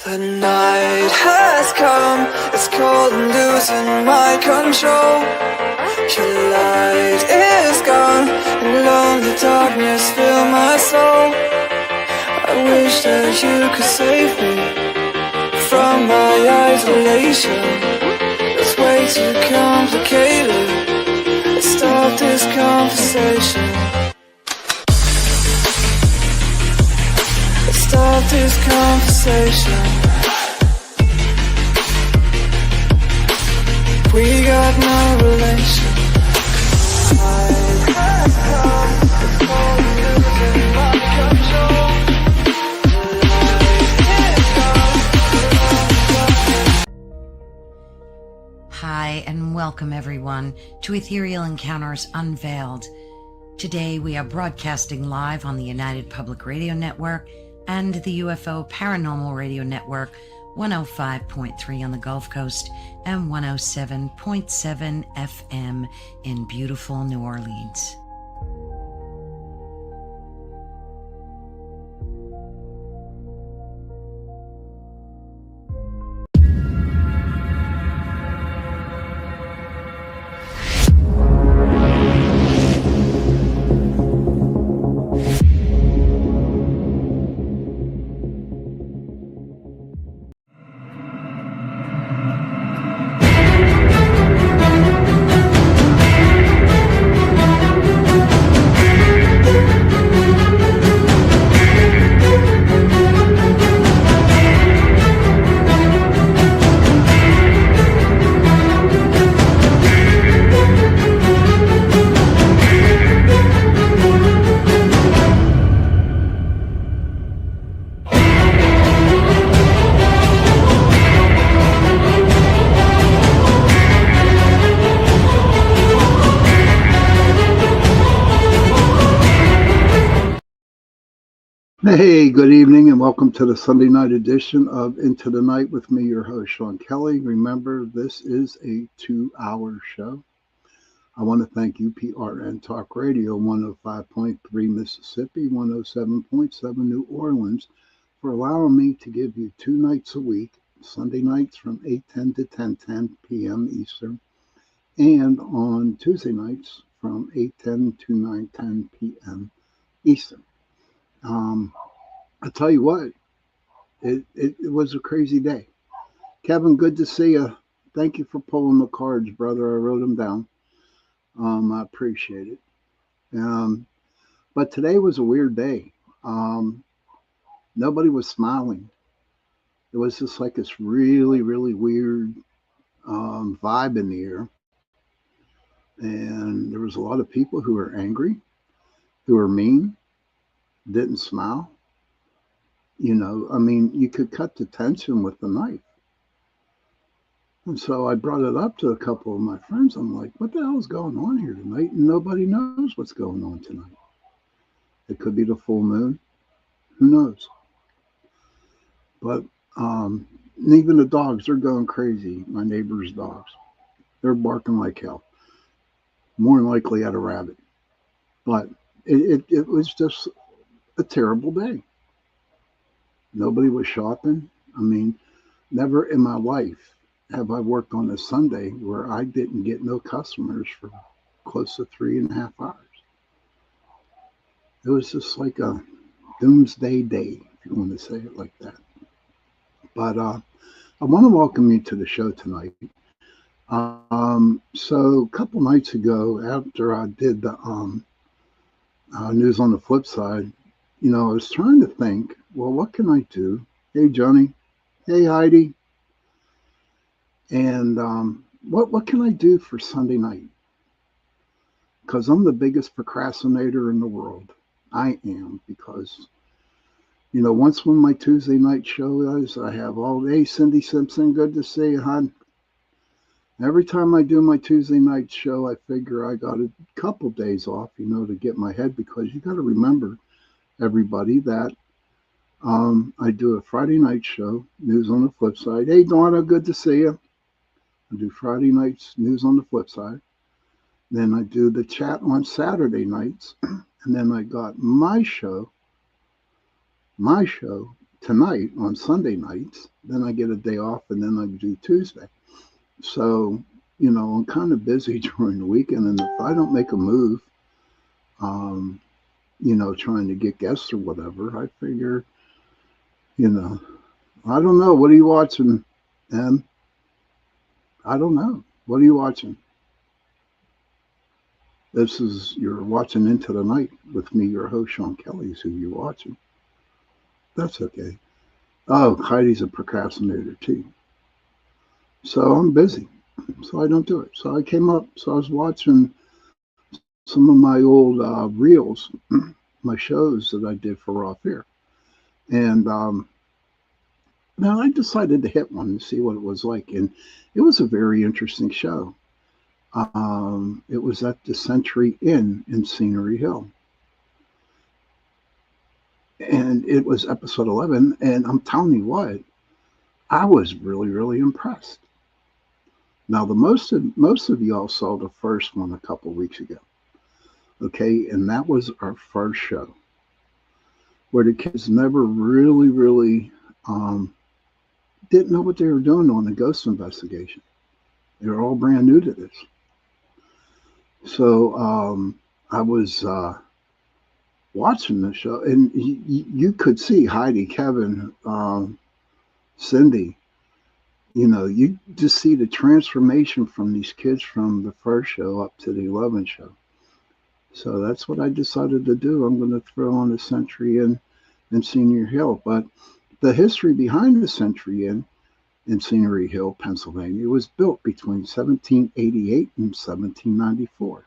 The night has come, it's cold and losing my control. Your light is gone, and lonely darkness fill my soul. I wish that you could save me from my isolation. It's way too complicated. Let's stop this conversation. Let's stop this conversation. We got no relation. Hi, and welcome everyone to Ethereal Encounters Unveiled. Today we are broadcasting live on the United Public Radio Network and the UFO Paranormal Radio Network, 105.3 on the Gulf Coast and 107.7 FM in beautiful New Orleans. Hey, good evening and welcome to the Sunday night edition of Into the Night with me, your host, Sean Kelly. Remember, this is a 2-hour show. I want to thank UPRN Talk Radio 105.3 Mississippi, 107.7 New Orleans for allowing me to give you 2 nights a week, Sunday nights from 8:10 to 10:10 p.m. Eastern, and on Tuesday nights from 8:10 to 9:10 p.m. Eastern. I tell you what, it was a crazy day. Kevin, good to see you. Thank you for pulling the cards, brother. I wrote them down. I appreciate it. But today was a weird day. Nobody was smiling. It was just like this really, really weird vibe in the air. And there was a lot of people who were angry, who were mean, didn't smile. You know, I mean, you could cut the tension with a knife. And so I brought it up to a couple of my friends. I'm like, what the hell is going on here tonight? And nobody knows what's going on tonight. It could be the full moon. Who knows? But even the dogs, they're going crazy. My neighbor's dogs. They're barking like hell. More than likely at a rabbit. But it was just a terrible day. Nobody was shopping. I mean, never in my life have I worked on a Sunday where I didn't get no customers for close to 3.5 hours. It was just like a doomsday day, if you want to say it like that. But I want to welcome you to the show tonight. So a couple nights ago, after I did the news on the flip side, you know, I was trying to think, well, what can I do? Hey, Johnny. Hey, Heidi. And what can I do for Sunday night? Because I'm the biggest procrastinator in the world. I am, because, you know, once when my Tuesday night show is, I have all day, Cindy Simpson, good to see you, hon. Every time I do my Tuesday night show, I figure I got a couple days off, you know, to get my head, because you got to remember, everybody, that I do a Friday night show, News on the Flip Side. Hey, Donna, good to see you. I do Friday nights, News on the Flip Side. Then I do the chat on Saturday nights. And then I got my show tonight on Sunday nights. Then I get a day off, and then I do Tuesday. So, I'm kind of busy during the weekend, and if I don't make a move, um, trying to get guests or whatever, I figure, you know, I don't know. What are you watching, Em? I don't know. What are you watching? You're watching Into the Night with me, your host, Sean Kelly, is who you're watching. That's okay. Oh, Heidi's a procrastinator too. So I'm busy. So I don't do it. So I came up, so I was watching some of my old reels, my shows that I did for Raw Fear. And now I decided to hit one to see what it was like. And it was a very interesting show. It was at the Century Inn in Scenery Hill. And it was episode 11. And I'm telling you what, I was really, really impressed. Now, the most of y'all saw the first one a couple weeks ago. Okay, and that was our first show where the kids never really didn't know what they were doing on the ghost investigation. They were all brand new to this. So I was watching the show, and you could see Heidi, Kevin, Cindy. You just see the transformation from these kids from the first show up to the 11th show. So that's what I decided to do. I'm going to throw on the Century Inn in Senior Hill. But the history behind the Century Inn in Scenery Hill, Pennsylvania, was built between 1788 and 1794.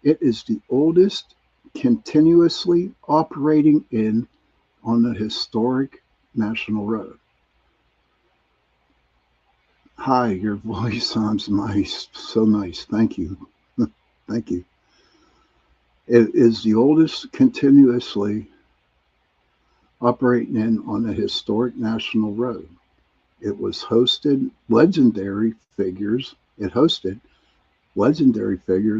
It is the oldest continuously operating inn on the historic National Road. Hi, your voice sounds nice. So nice. Thank you. Thank you. It is the oldest continuously operating inn on the historic National Road. It hosted legendary figures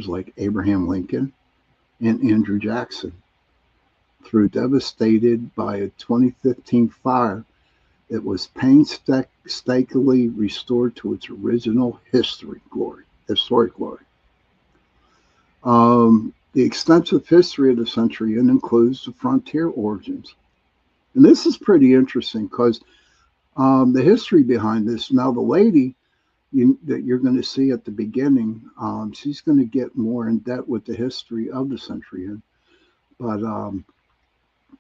like Abraham Lincoln and Andrew Jackson. Through devastated by a 2015 fire, it was painstakingly restored to its original historic glory. The extensive history of the Century Inn includes the frontier origins. And this is pretty interesting because the history behind this, now the lady that you're going to see at the beginning, she's going to get more in depth with the history of the Century Inn. But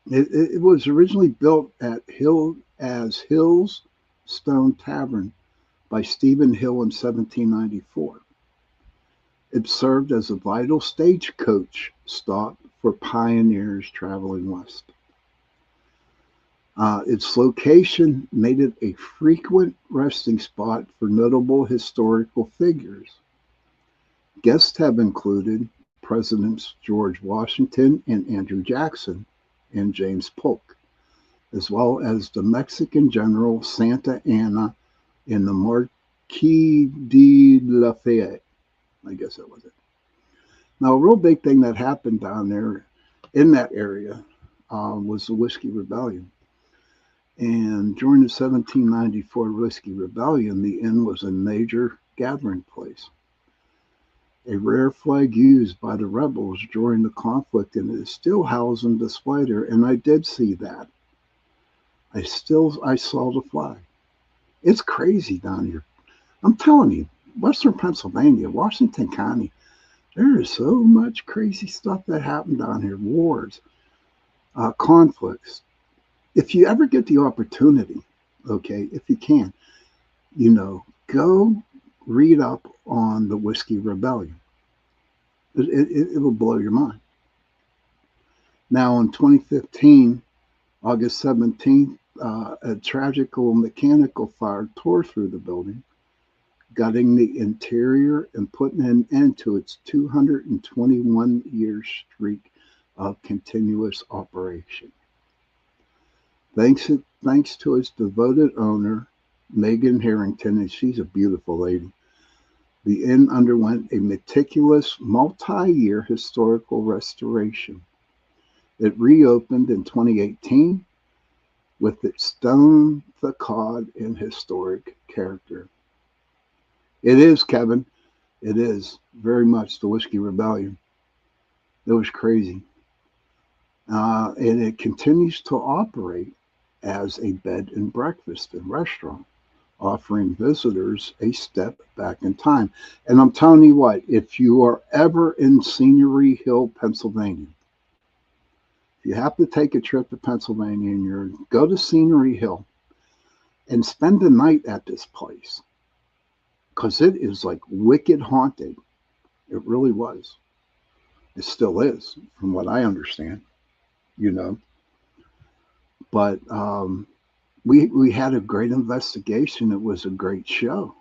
it was originally built at Hill's Stone Tavern by Stephen Hill in 1794. It served as a vital stagecoach stop for pioneers traveling west. Its location made it a frequent resting spot for notable historical figures. Guests have included Presidents George Washington and Andrew Jackson and James Polk, as well as the Mexican General Santa Anna and the Marquis de Lafayette. I guess that was it. Now, a real big thing that happened down there in that area was the Whiskey Rebellion. And during the 1794 Whiskey Rebellion, the inn was a major gathering place. A rare flag used by the rebels during the conflict, and it is still housed and displayed there. And I did see that. I saw the flag. It's crazy down here. I'm telling you, Western Pennsylvania, Washington County, there is so much crazy stuff that happened down here. Wars, conflicts. If you ever get the opportunity, okay, if you can, go read up on the Whiskey Rebellion. It will blow your mind. Now, in 2015, August 17th, a tragical mechanical fire tore through the building, gutting the interior and putting an end to its 221-year streak of continuous operation. Thanks to its devoted owner, Megan Harrington, and she's a beautiful lady, the inn underwent a meticulous multi-year historical restoration. It reopened in 2018 with its stone facade and historic character. It is, Kevin. It is very much the Whiskey Rebellion. It was crazy. And it continues to operate as a bed and breakfast and restaurant, offering visitors a step back in time. And I'm telling you what, if you are ever in Scenery Hill, Pennsylvania, if you have to take a trip to Pennsylvania and you go to Scenery Hill and spend the night at this place, because it is like wicked haunted. It really was. It still is, from what I understand, you know. But we had a great investigation. It was a great show.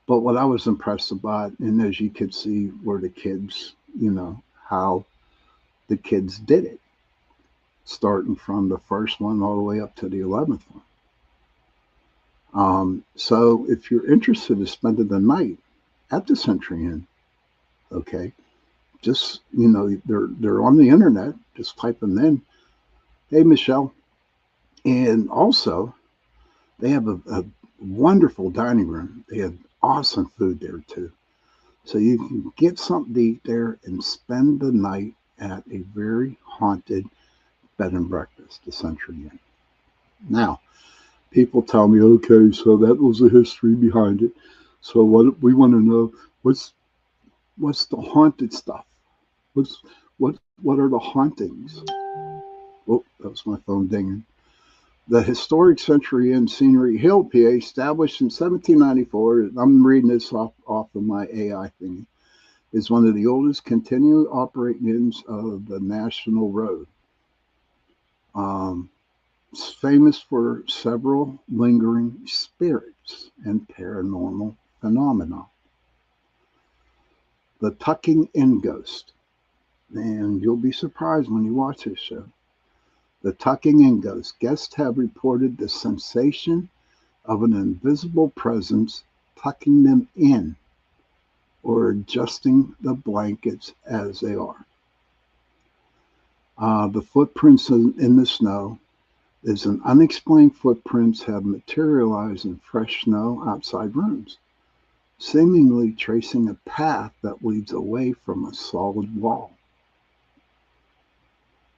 But what I was impressed about, and as you could see, were the kids, how the kids did it, starting from the first one all the way up to the 11th one. So if you're interested in spending the night at the Century Inn, okay, just, they're on the internet, just type them in. Hey, Michelle. And also, they have a wonderful dining room. They have awesome food there, too. So you can get something to eat there and spend the night at a very haunted bed and breakfast, the Century Inn. Now, people tell me, okay, so that was the history behind it. So what we want to know, what's the haunted stuff? What are the hauntings? Oh, that was my phone dinging. The historic Century Inn, Scenery Hill, PA, established in 1794. I'm reading this off of my AI thingy. Is one of the oldest continuing operating inns of the National Road. It's famous for several lingering spirits and paranormal phenomena. The Tucking In Ghost. And you'll be surprised when you watch this show. The Tucking In Ghost. Guests have reported the sensation of an invisible presence tucking them in or adjusting the blankets as they are. The footprints in the snow is an unexplained footprints have materialized in fresh snow outside rooms, seemingly tracing a path that leads away from a solid wall.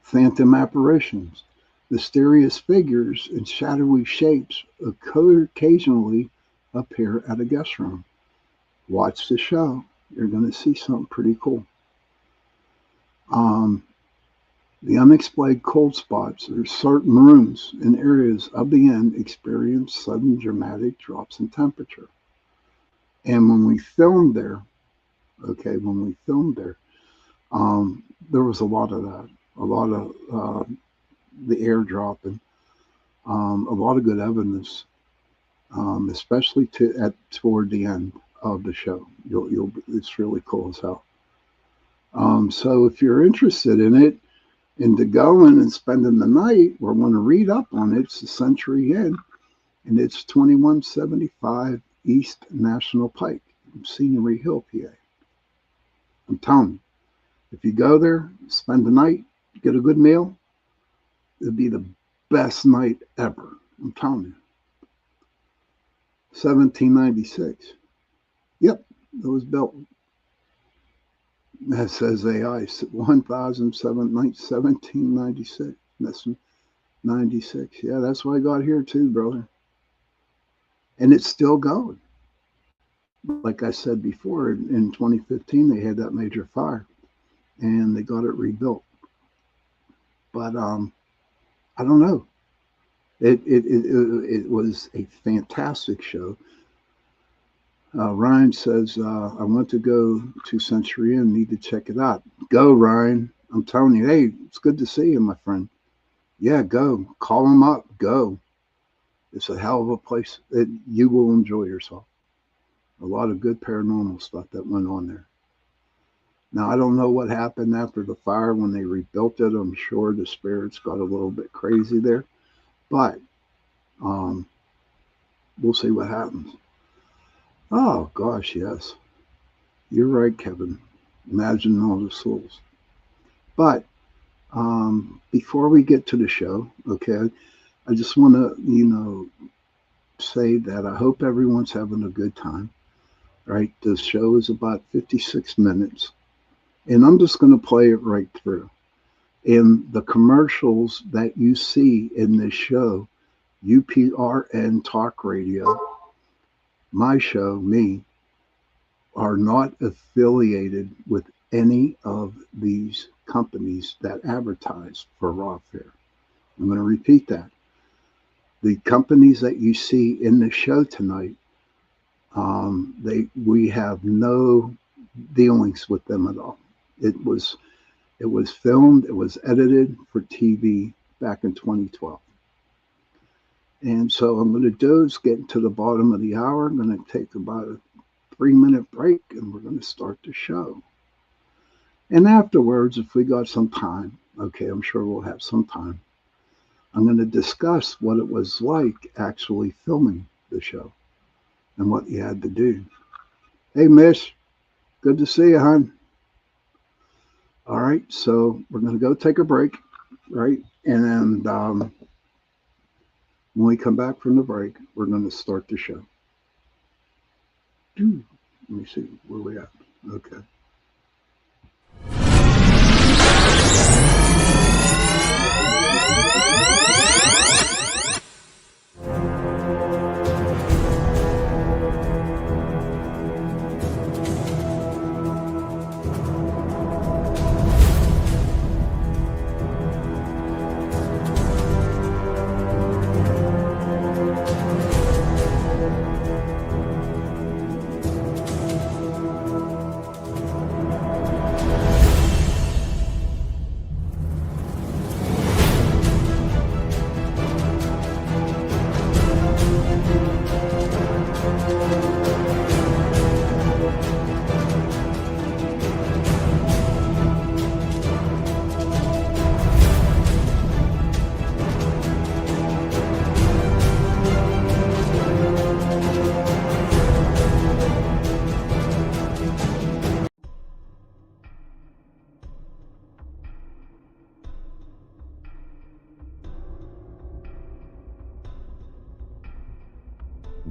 Phantom apparitions. Mysterious figures and shadowy shapes occasionally appear at a guest room. Watch the show. You're going to see something pretty cool. The unexplained cold spots. There's certain rooms and areas of the inn experience sudden dramatic drops in temperature. And when we filmed there, there was a lot of that. A lot of the air dropping. A lot of good evidence, especially toward the end of the show. It's really cool as hell. So if you're interested in it, and to go in and spending the night or want to read up on it, it's the Century Inn, and it's 2175 East National Pike, Scenery Hill, PA. I'm telling you, if you go there, spend the night, get a good meal, it'll be the best night ever. I'm telling you. 1796. Yep, it was built. That says AI, 1796. That's 96. Yeah, that's why I got here too, brother. And it's still going. Like I said before, in 2015, they had that major fire and they got it rebuilt. But I don't know. It was a fantastic show. Ryan says, I want to go to Century Inn, need to check it out. Go, Ryan. I'm telling you, hey, it's good to see you, my friend. Yeah, go. Call him up. Go. It's a hell of a place. You will enjoy yourself. A lot of good paranormal stuff that went on there. Now, I don't know what happened after the fire when they rebuilt it. I'm sure the spirits got a little bit crazy there. But we'll see what happens. Oh, gosh, yes. You're right, Kevin. Imagine all the souls. But Before we get to the show, okay, I just want to, say that I hope everyone's having a good time, right? The show is about 56 minutes, and I'm just going to play it right through. And the commercials that you see in this show, UPRN Talk Radio, my show, me, are not affiliated with any of these companies that advertise for Raw Fare. I'm going to repeat that. The companies that you see in the show tonight, we have no dealings with them at all. It was filmed, it was edited for TV back in 2012. And so I'm going to do is get to the bottom of the hour. I'm going to take about a 3-minute break, and we're going to start the show. And afterwards, if we got some time, okay, I'm sure we'll have some time, I'm going to discuss what it was like actually filming the show and what you had to do. Hey, Miss, good to see you, hon. All right, so we're going to go take a break, right? And then when we come back from the break, we're going to start the show. Let me see where we at. Okay.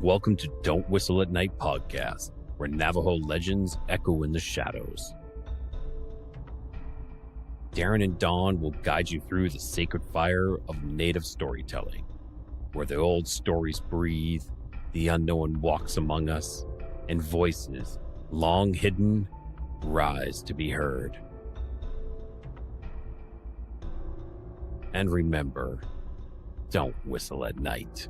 Welcome to Don't Whistle at Night podcast, where Navajo legends echo in the shadows. Darren and Dawn will guide you through the sacred fire of native storytelling, where the old stories breathe, the unknown walks among us, and voices, long hidden, rise to be heard. And remember, don't whistle at night.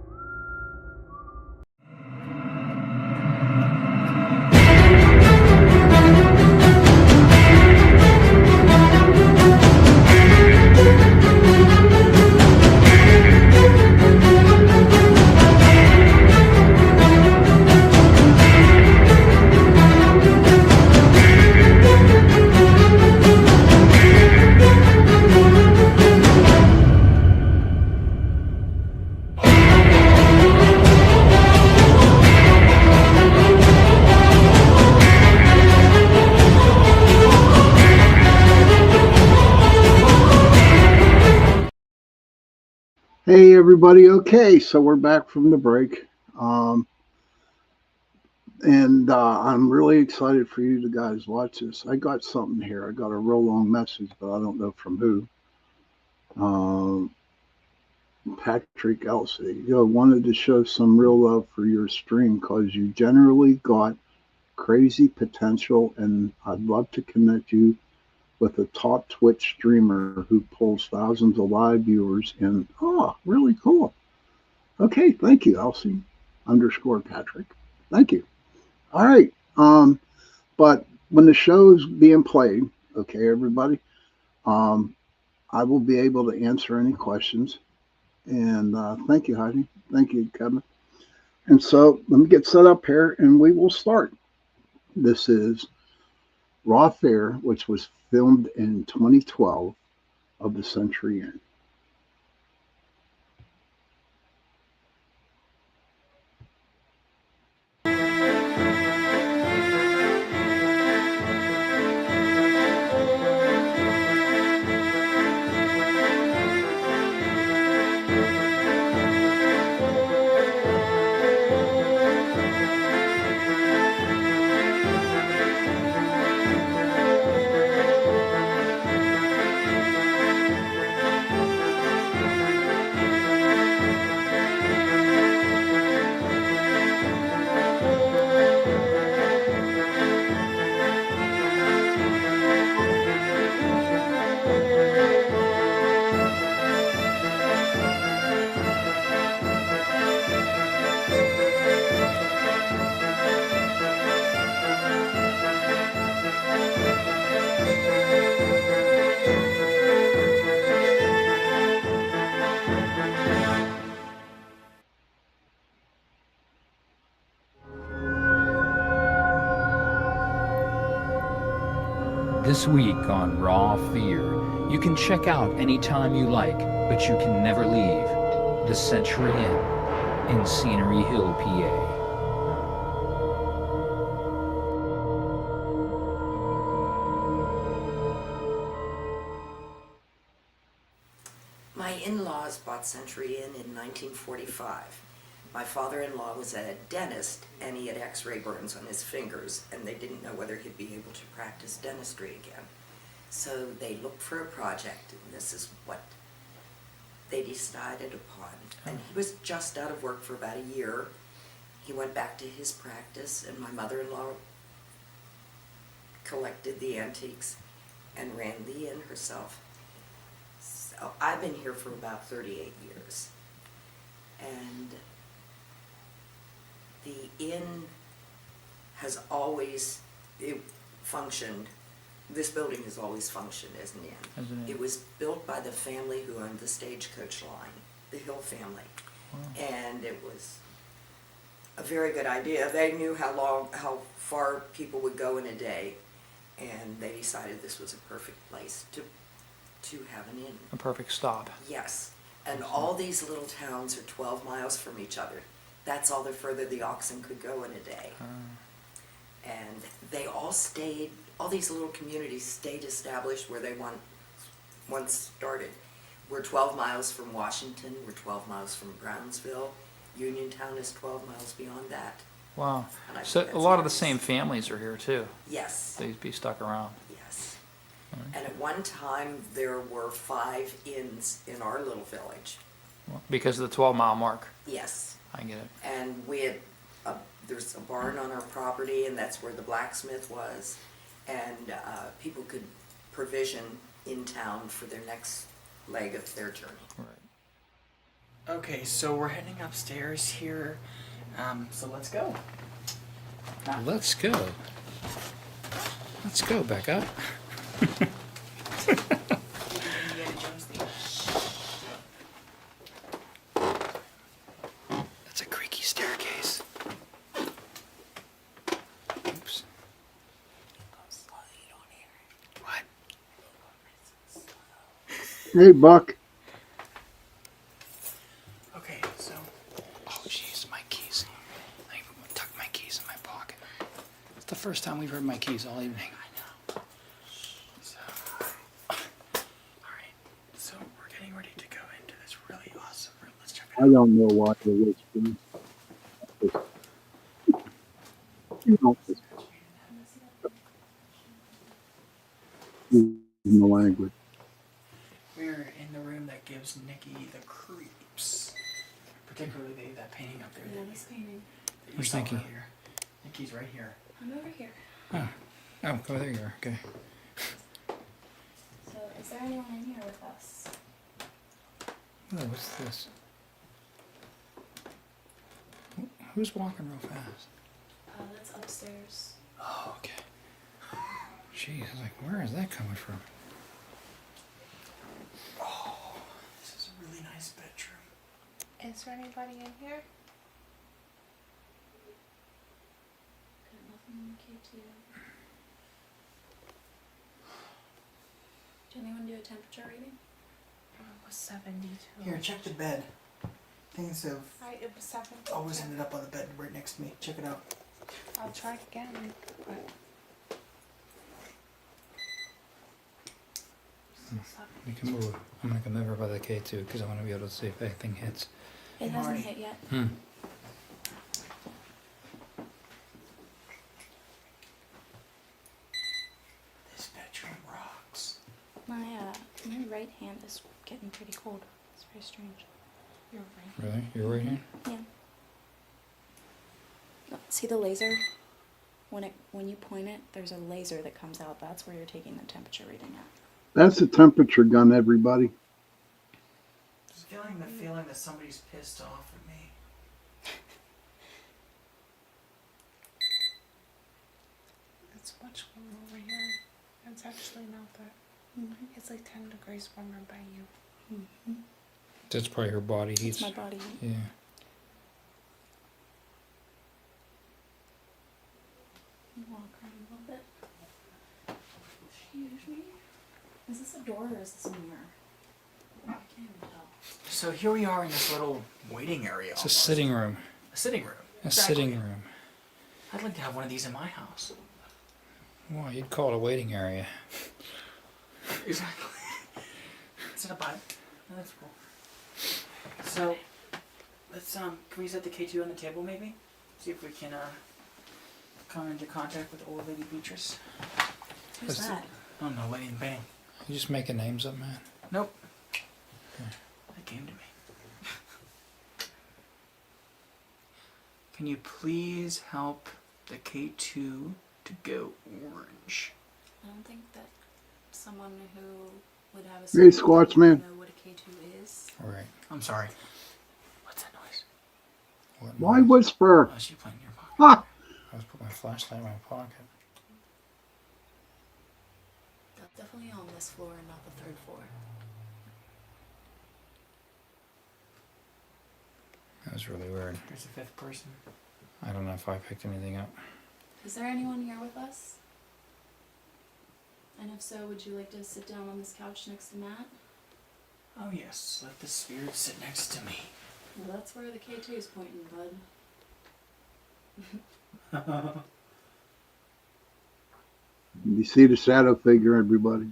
Hey, everybody. Okay, so we're back from the break. And I'm really excited for you to guys watch this. I got something here. I got a real long message, but I don't know from who. Patrick Elsie, wanted to show some real love for your stream because you generally got crazy potential, and I'd love to connect you with a top Twitch streamer who pulls thousands of live viewers in. Oh, really cool. Okay, thank you, Elsie _ Patrick. Thank you. All right. But when the show's being played, okay, everybody, I will be able to answer any questions. And thank you, Heidi. Thank you, Kevin. And so let me get set up here and we will start. This is Raw Fare, which was filmed in 2012 of the Century Inn. This week on Raw Fear, you can check out anytime you like, but you can never leave the Century Inn in Scenery Hill, PA. My in-laws bought Century Inn in 1945. My father-in-law was a dentist, and he had x-ray burns on his fingers, and they didn't know whether he'd be able to practice dentistry again. So they looked for a project, and this is what they decided upon. And he was just out of work for about a year. He went back to his practice, and my mother-in-law collected the antiques and ran the inn herself. So I've been here for about 38 years. And the inn has always functioned. This building has always functioned as an inn. As an inn. It was built by the family who owned the Stagecoach line, the Hill family. Wow. And it was a very good idea. They knew how far people would go in a day, and they decided this was a perfect place to have an inn. A perfect stop. Yes, and all these little towns are 12 miles from each other. That's all the further the oxen could go in a day. And they all stayed, all these little communities stayed established where they once started. We're 12 miles from Washington, we're 12 miles from Brownsville. Uniontown is 12 miles beyond that. Wow. And I So think a that's lot of the nice. same families are here too. Yes, They'd be stuck around. yes. And at one time, there were 5 inns in our little village. Because of the 12-mile mark. Yes. I get it. And we had, there's a barn on our property, and that's where the blacksmith was. And people could provision in town for their next leg of their journey. Right. Okay, so we're heading upstairs here. So let's go. Let's go. Let's go, Becca. Indiana Jones theme. That's a creaky staircase. Oops. What? Hey, Buck. Okay, so Oh, jeez, my keys. I tuck my keys in my pocket. It's the first time we've heard my keys all evening. So, alright, so we're getting ready to go into this really awesome room. Let's check it I out. don't know why you're whispering. You know, it's in the language. We're in the room that gives Nikki the creeps. Particularly that painting up there. Yeah, this painting. that you Where's saw Nikki? earlier. Nikki's right here. I'm over here. Oh, there you are. Okay. So, is there anyone in here with us? Oh, what's this? Who's walking real fast? That's upstairs. Oh, okay. Jeez, I was like, where is that coming from? Oh, this is a really nice bedroom. Is there anybody in here? Got nothing indicate to you. Did anyone do a temperature reading? It was 72. Here, check the bed. Things have It was 72. always ended up on the bed right next to me. Check it out. I'll try again. But You can move. I'm gonna come over by the K2 because I want to be able to see if anything hits. It hasn't hit yet. This bedroom rocks. My right hand is getting pretty cold. It's very strange. You're right. Really? You're right here? Yeah. Look, see the laser? When you point it, there's a laser that comes out. That's where you're taking the temperature reading at. That's a temperature gun, everybody. Just feeling the feeling that somebody's pissed off at me. It's much warmer over here. It's actually not that. It's like 10 degrees warmer by you. That's probably her body It's heats. my body heat. Yeah. Walk around a little bit. Excuse me. Is this a door or is this a mirror? I can't even tell. So here we are in this little waiting area. It's a almost. sitting room. A sitting room. A Exactly. sitting room. I'd like to have one of these in my house. Well, you'd call it a waiting area. Exactly. Is it a bud? Oh, that's cool. So, let's can we set the K2 on the table maybe? See if we can come into contact with old lady Beatrice. Who's That's- that? Oh no, Lady Bang. You just making names up, man. Nope. That came to me. Can you please help the K2 to go orange? I don't think that someone who would have a Hey, Squatch Man. know what a K2 is. All right. I'm sorry. What's that noise? What Why noise? whisper? Oh, she playing in your pocket. Ha! I was putting my flashlight in my pocket. That's definitely on this floor and not the third floor. That was really weird. There's a fifth person. I don't know if I picked anything up. Is there anyone here with us? And if so, would you like to sit down on this couch next to Matt? Oh yes, let the spirit sit next to me. Well, that's where the K2 is pointing, bud. You see the shadow figure, everybody.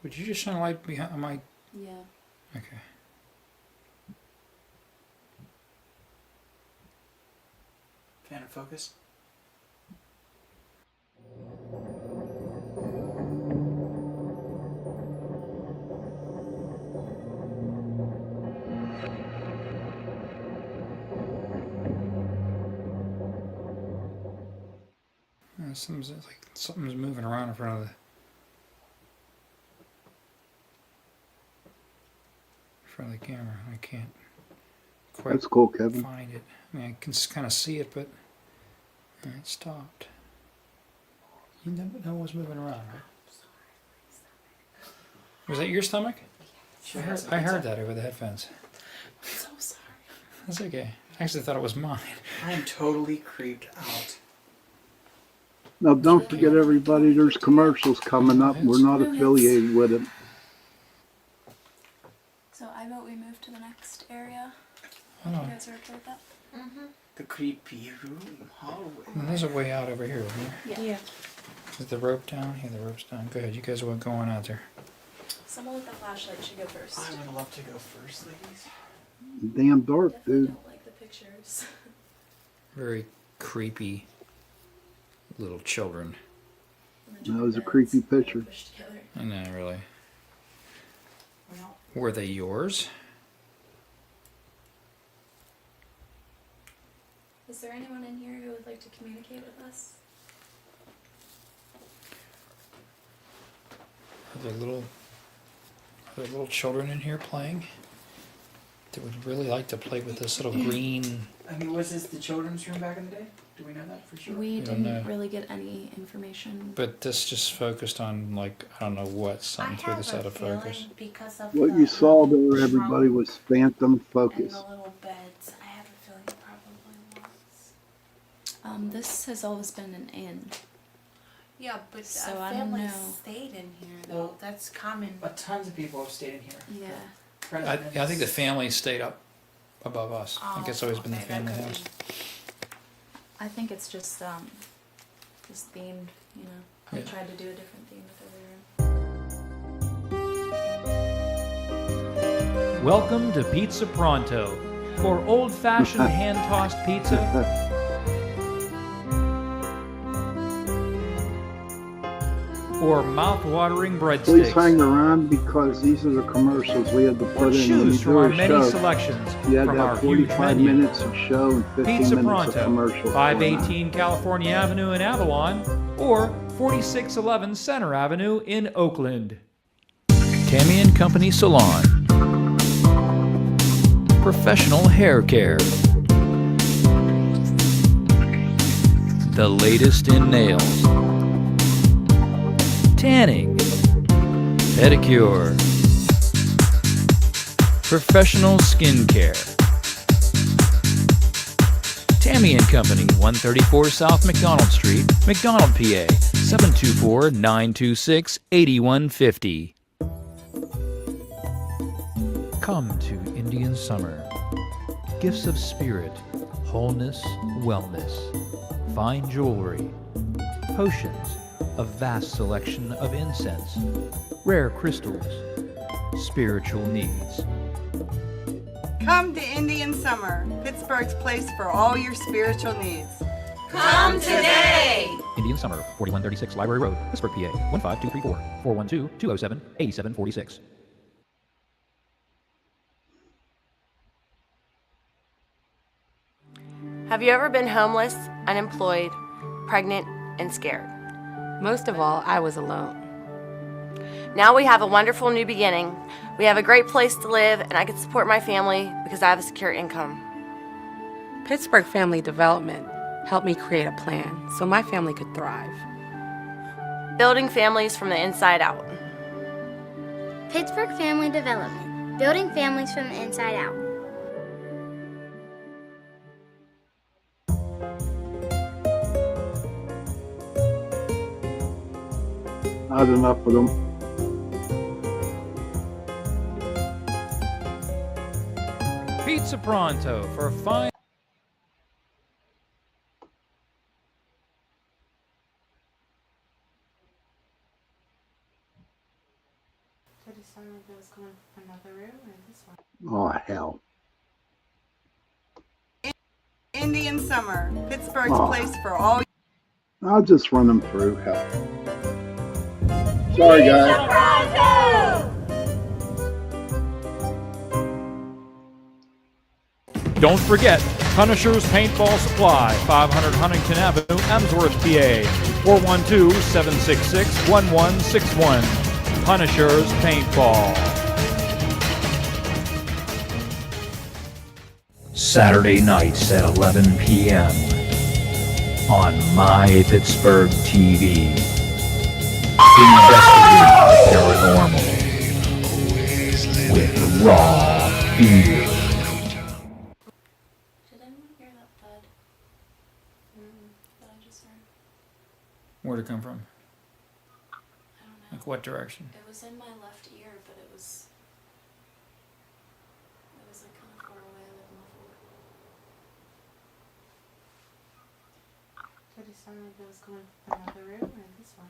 Would you just shine a light behind my... Yeah. Okay. Fan of focus. Something's moving around in front of the camera. I can't quite That's cool, Kevin. find it. I mean, I can kind of see it, but it stopped. You never know what's moving around, right? Was that your stomach? I heard that over the headphones. I'm so sorry. That's okay. I actually thought it was mine. I am totally creeped out. Now, don't forget, everybody, there's commercials coming up. We're not affiliated with it. So I vote we move to the next area. Oh, You guys are okay with that? The creepy room hallway. and there's a way out over here, isn't there? Yeah. Is the rope down? Yeah, the rope's down. Go ahead. You guys are going out there. Someone with a flashlight should go first. I would love to go first, ladies. Damn dark, Definitely dude. don't like the pictures. Very creepy little children. And the That was a beds creepy that are picture. pushed together. I know, really. Well, Were they yours? Is there anyone in here who would like to communicate with us? Are there little children in here playing? They would really like to play with this little green. I mean, was this the children's room back in the day? Do we know that for sure? We You don't didn't know. really get any information. But this just focused on, like, I don't know what, something threw this out of focus. Because of What the you saw there, trunk everybody, was phantom and focus. the little beds. I have a feeling it probably was. This has always been an inn. Yeah, but So I don't families know. stayed in here though. Well, That's common. But tons of people have stayed in here. Yeah. I think the family stayed up above us. I think it's always been the okay, that family could house. be. I think it's just just themed, you know. I Yeah. tried to do a different theme with every room. Welcome to Pizza Pronto. For old-fashioned hand-tossed pizza, or mouth-watering Please hang breadsticks. around because these are the commercials we had to Or put in. When choose you from do our a many show, selections you had from to our have huge 45 menu. minutes of show and 15 Pizza minutes Pronto, of commercial. 518 California Avenue in Avalon, or 4611 Center Avenue in Oakland. Tammy and Company Salon. Professional hair care. The latest in nails. Tanning. Pedicure. Professional skincare. Tammy and Company, 134 South McDonald Street, McDonald, PA, 724-926-8150. Come to Indian Summer. Gifts of spirit, wholeness, wellness, fine jewelry, potions, a vast selection of incense, rare crystals, spiritual needs. Come to Indian Summer, Pittsburgh's place for all your spiritual needs. Indian Summer, 4136 Library Road, Pittsburgh, PA, 15234, 412-207-8746. Have you ever been homeless, unemployed, pregnant, and scared? Most of all, I was alone. Now we have a wonderful new beginning. We have a great place to live, and I can support my family because I have a secure income. Pittsburgh Family Development helped me create a plan so my family could thrive. Building families from the inside out. Pittsburgh Family Development, building families from the inside out. I had enough of them. Pizza Pronto for fine. Did it sound like it was going from another room or this one? Oh, hell. Indian Summer, Pittsburgh's Oh. place for all. I'll just run them through. Hell. Sorry, guys. Don't forget, Punisher's Paintball Supply, 500 Huntington Avenue, Emsworth, PA, 412-766-1161. Punisher's Paintball. Saturday nights at 11 p.m. on My Pittsburgh TV. Investigate the paranormal with Raw Fear. Did anyone hear that thud? That I just heard? Where'd it come from? I don't know. Like what direction? It was in my left ear, but it was like kind of far away, like muffled. Did it sound like it was going from another room or this one?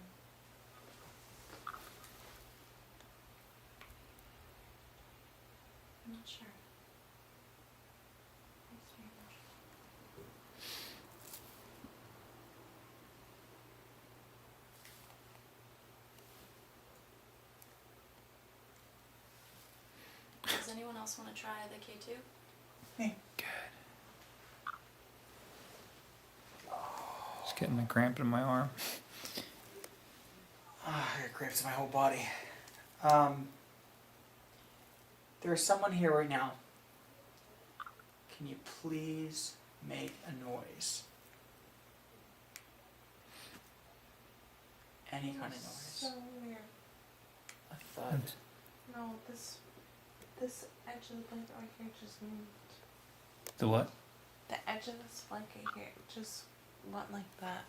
I'm not sure. That's strange. Does anyone else want to try the K2? Just getting a cramp in my arm. I got cramps in my whole body. There's someone here right now. Can you please make a noise? Any kind of noise. So weird. A thud. No, this edge of the blanket right here just moved. The what? The edge of this blanket here just went like that.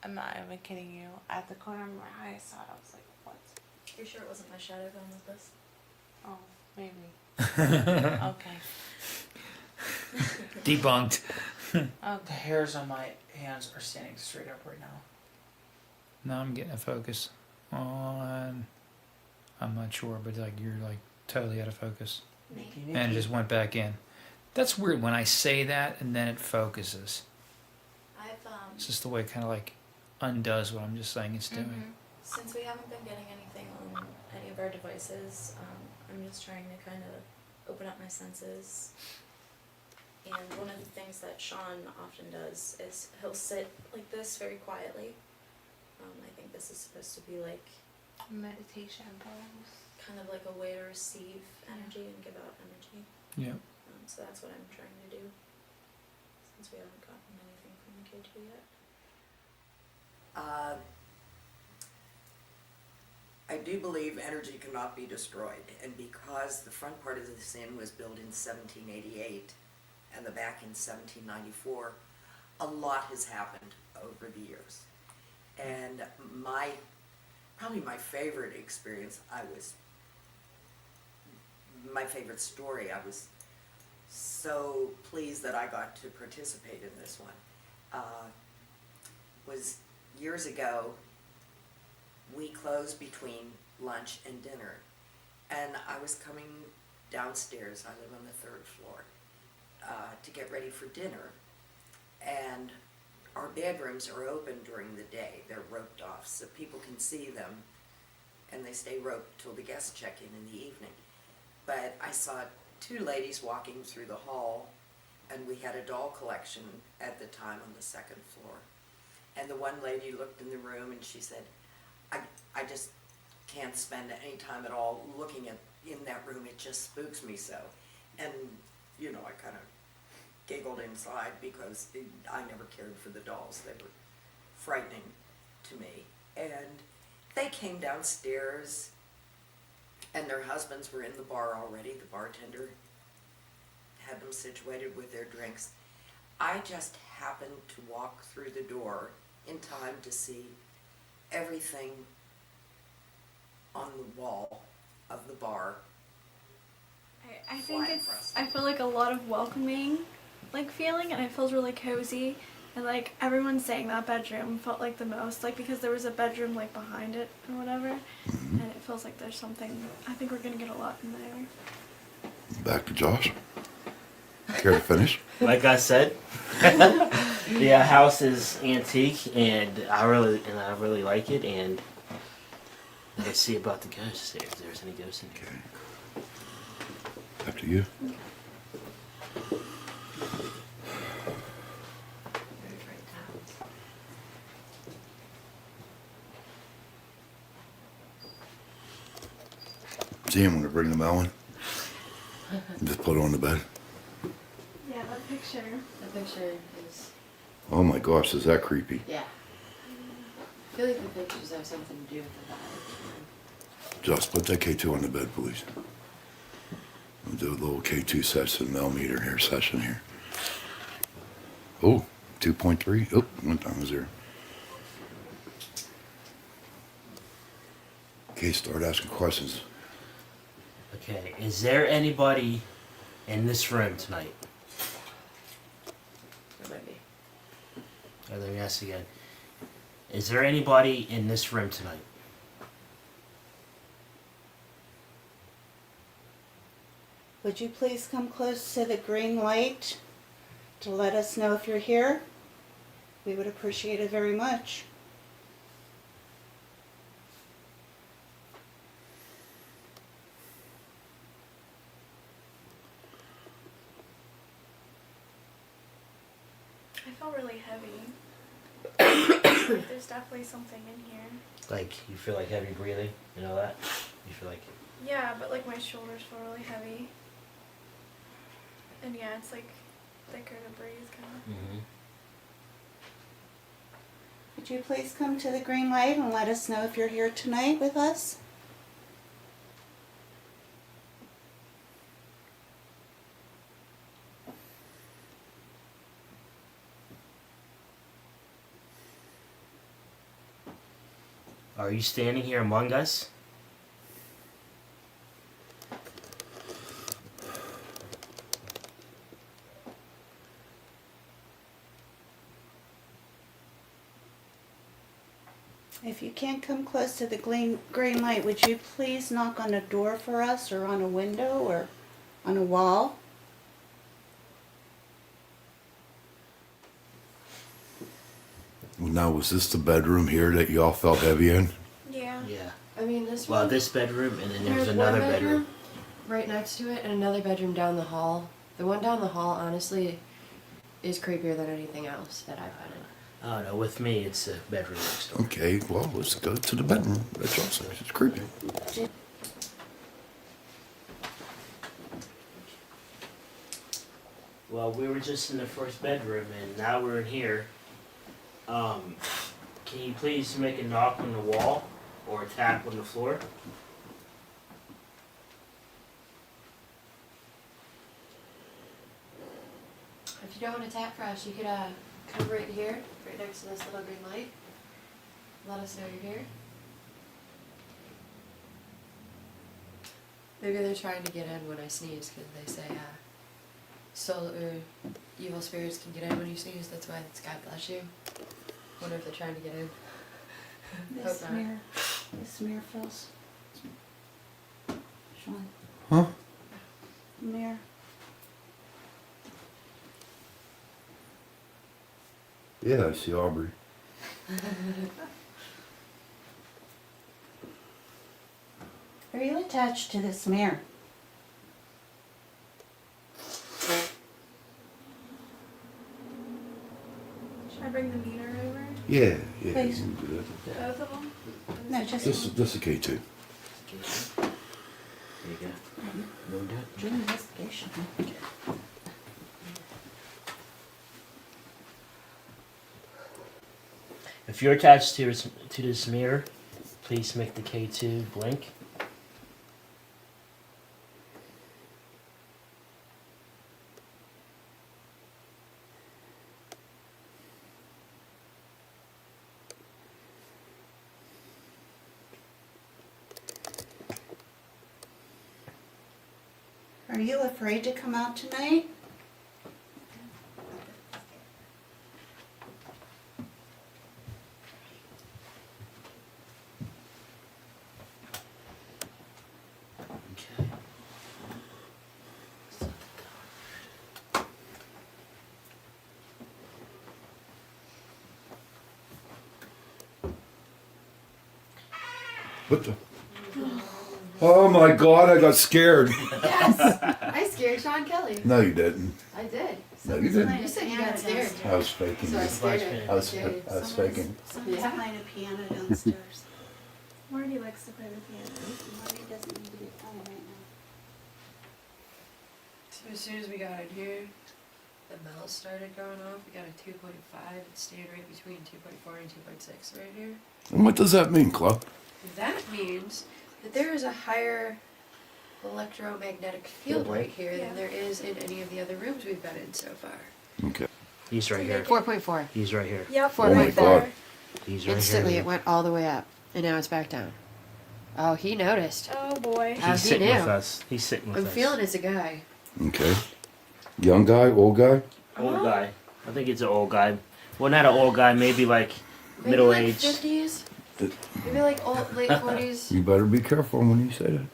I'm not even kidding you. At the corner of my eye, I saw it. I was like, what? You're sure it wasn't my shadow going with this? Oh, maybe. Okay. Debunked. The hairs on my hands are standing straight up right now. Now I'm getting a focus on. I'm not sure, but like you're like totally out of focus, and it just went back in. That's weird when I say that and then it focuses. It's just the way it kind of like undoes what I'm just saying it's doing. Since we haven't been getting anything on any of our devices, I'm just trying to kind of open up my senses. And one of the things that Sean often does is he'll sit like this very quietly. I think this is supposed to be like meditation pose. Kind of like a way to receive energy and give out energy. Yeah. So that's what I'm trying to do, since we haven't gotten anything from the K2 yet. I do believe energy cannot be destroyed, and because the front part of this inn was built in 1788 and the back in 1794, a lot has happened over the years. And probably my favorite experience, my favorite story, I was so pleased that I got to participate in this one, was years ago. We closed between lunch and dinner, and I was coming downstairs, I live on the 3rd floor, to get ready for dinner, and our bedrooms are open during the day. They're roped off so people can see them, and they stay roped till the guests check in the evening. But I saw 2 ladies walking through the hall, and we had a doll collection at the time on the 2nd floor. And the one lady looked in the room and she said, I just can't spend any time at all looking in that room. It just spooks me so. And, you know, I kind of giggled inside because I never cared for the dolls. They were frightening to me. And they came downstairs, and their husbands were in the bar already. The bartender had them situated with their drinks. I just happened to walk through the door in time to see everything on the wall of the bar. I think I feel like a lot of welcoming feeling, and it feels really cozy, and like everyone saying that bedroom felt like the most, like because there was a bedroom like behind it or whatever, and it feels like there's something. I think we're gonna get a lot in there. Back to Josh. Care to finish? Like I said, the house is antique, and I really like it. And let's see about the ghosts. If there's any ghosts in here. Okay. After you. See, I'm gonna bring the melon. Just put it on the bed. Yeah, that picture. The picture is... Oh my gosh, is that creepy? Yeah. I feel like the pictures have something to do with the vibe. Just put that K2 on the bed, please. We'll do a little K2 session, millimeter here session here. Oh, 2.3. Oh, one time was there. Okay, start asking questions. Okay, is there anybody in this room tonight? There might be. Let me ask again. Is there anybody in this room tonight? Would you please come close to the green light to let us know if you're here? We would appreciate it very much. I feel really heavy. There's definitely something in here. Like, you feel like heavy breathing? You know that? You feel like... Yeah, but like my shoulders feel really heavy. And yeah, it's like thicker to breathe kind of. Mm-hmm. Would you please come to the green light and let us know if you're here tonight with us? Are you standing here among us? If you can't come close to the green light, would you please knock on a door for us, or on a window, or on a wall? Well, now, was this the bedroom here that y'all felt heavy in? Yeah. Yeah. I mean, this Well, one. this bedroom, and then there's There's another one bedroom. right next to it, and another bedroom down the hall. The one down the hall, honestly, is creepier than anything else that I've had in. Oh no, with me it's a bedroom next door. Okay, well, let's go to the bedroom. That's awesome. It's creepy. Well, we were just in the first bedroom, and now we're in here. Can you please make a knock on the wall or a tap on the floor? If you don't want to tap for us, you could come right here, right next to this little green light. Let us know you're here. Maybe they're trying to get in when I sneeze, because they say soul or evil spirits can get in when you sneeze. That's why it's God bless you. Wonder if they're trying to get in. This Hope not. mirror. This mirror fills. Sean. Huh? Mirror. Yeah, I see Aubrey. Are you attached to this mirror? Should I bring the meter over? Yeah, yeah. Please. you can do that. Both of them? No, just This is K2. There you go. No doubt. do an investigation. If you're attached to this mirror, please make the K2 blink. Are you afraid to come out tonight? Okay. What the? Oh my God, I got scared. Yes! I scared Sean Kelly. No, you didn't. I did. No, you didn't. You said you got scared. I was faking So I it. scared her. I was faking. Someone's Yeah. playing a piano downstairs. Marty likes to play the piano. Marty doesn't need to be playing right now. So as soon as we got in here, the bells started going off. We got a 2.5. It's staying right between 2.4 and 2.6 right here. And what does that mean, Chloe? That means that there is a higher electromagnetic field right here than there is in any of the other rooms we've been in so far. Okay. He's right here. 4.4. He's right here. Yep. Oh my God. He's right Instantly, here. it went all the way up, and now it's back down. Oh, he noticed. Oh boy. He's he sitting knew. with us. He's sitting with I'm us. feeling it's a guy. Okay. Young guy, old guy? Old guy. I think it's an old guy. Well, not an old guy. Maybe like Maybe middle like age. 50s. Maybe like late 40s. You better be careful when you say that.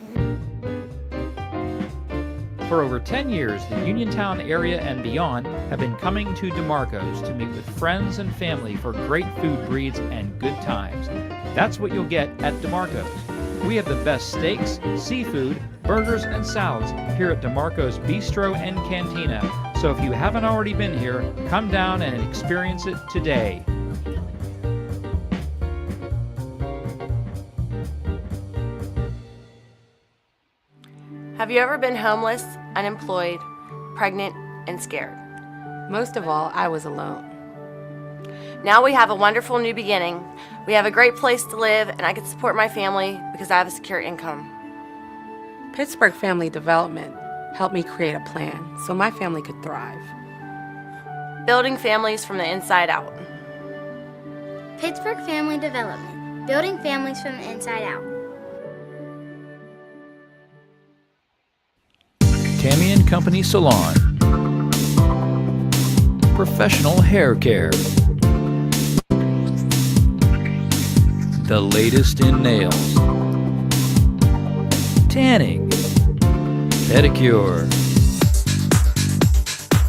For over 10 years, the Uniontown area and beyond have been coming to DeMarco's to meet with friends and family for great food breeds and good times. That's what you'll get at DeMarco's. We have the best steaks, seafood, burgers, and salads here at DeMarco's Bistro and Cantina. So if you haven't already been here, come down and experience it today. Have you ever been homeless, unemployed, pregnant, and scared? Most of all, I was alone. Now we have a wonderful new beginning. We have a great place to live, and I can support my family because I have a secure income. Pittsburgh Family Development helped me create a plan so my family could thrive. Building families from the inside out. Pittsburgh Family Development, building families from the inside out. Tammy and Company Salon. Professional hair care. the latest in nails, tanning, pedicure,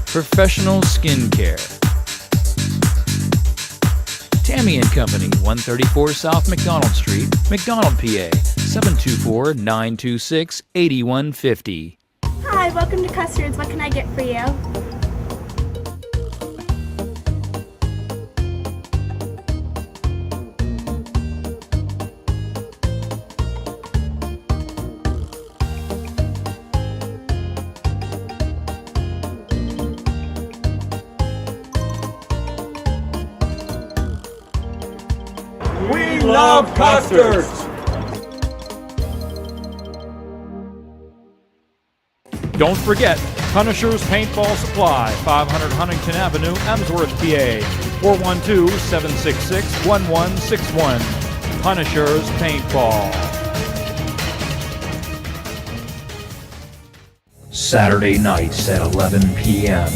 professional skincare. Tammy & Company, 134 South McDonald Street, McDonald, PA, 724-926-8150. Hi, welcome to Custards. What can I get for you? We love custards! Don't forget, Punisher's Paintball Supply, 500 Huntington Avenue, Emsworth, PA, 412-766-1161. Punisher's Paintball. Saturday nights at 11 p.m.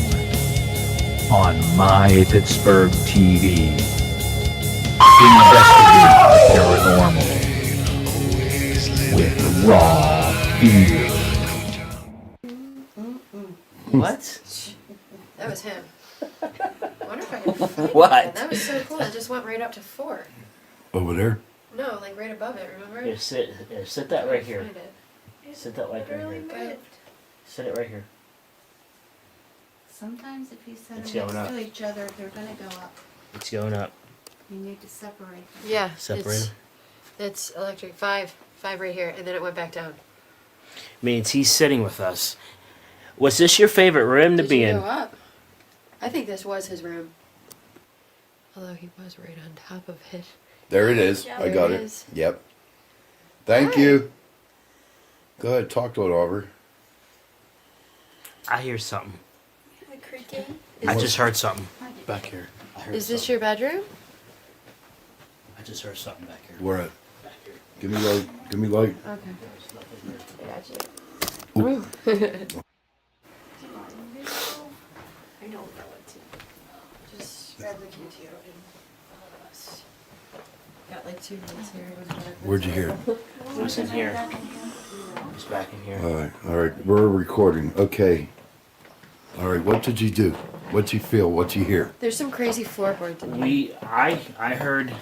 on My Pittsburgh TV. Investigate the paranormal with Raw Fear. What? That was him. I wonder if I can. What? That was so cool. It just went right up to 4. Over there? No, like right above it. Remember? Here, sit that right here. Find it. Sit that like right here. Sit it right here. Sometimes if you set It's them going next up. to each other, they're going to go up. It's going up. You need to separate them. Yeah. Separate It's electric. 5 right here, and then it went back down. Means he's sitting with us. Was this your favorite room to Did be you in? go up? I think this was his room. Although he was right on top of it. There it is. Yeah, I there got it it. is. Yep. Thank you. Go ahead, talk to it, Aubrey. I hear something. The creaking. I just heard something back here. I heard Is this something. your bedroom? I just heard something back here. Where at? Give me light. Give me light. Okay. I got you. Ooh. I don't know what to do. Just grab the key to you and all of us. Got like 2 minutes here. Where'd you hear it? It was in here. It's back in here. All right. We're recording. Okay. All right. What did you do? What'd you feel? What'd you hear? There's some crazy floorboards in here. I heard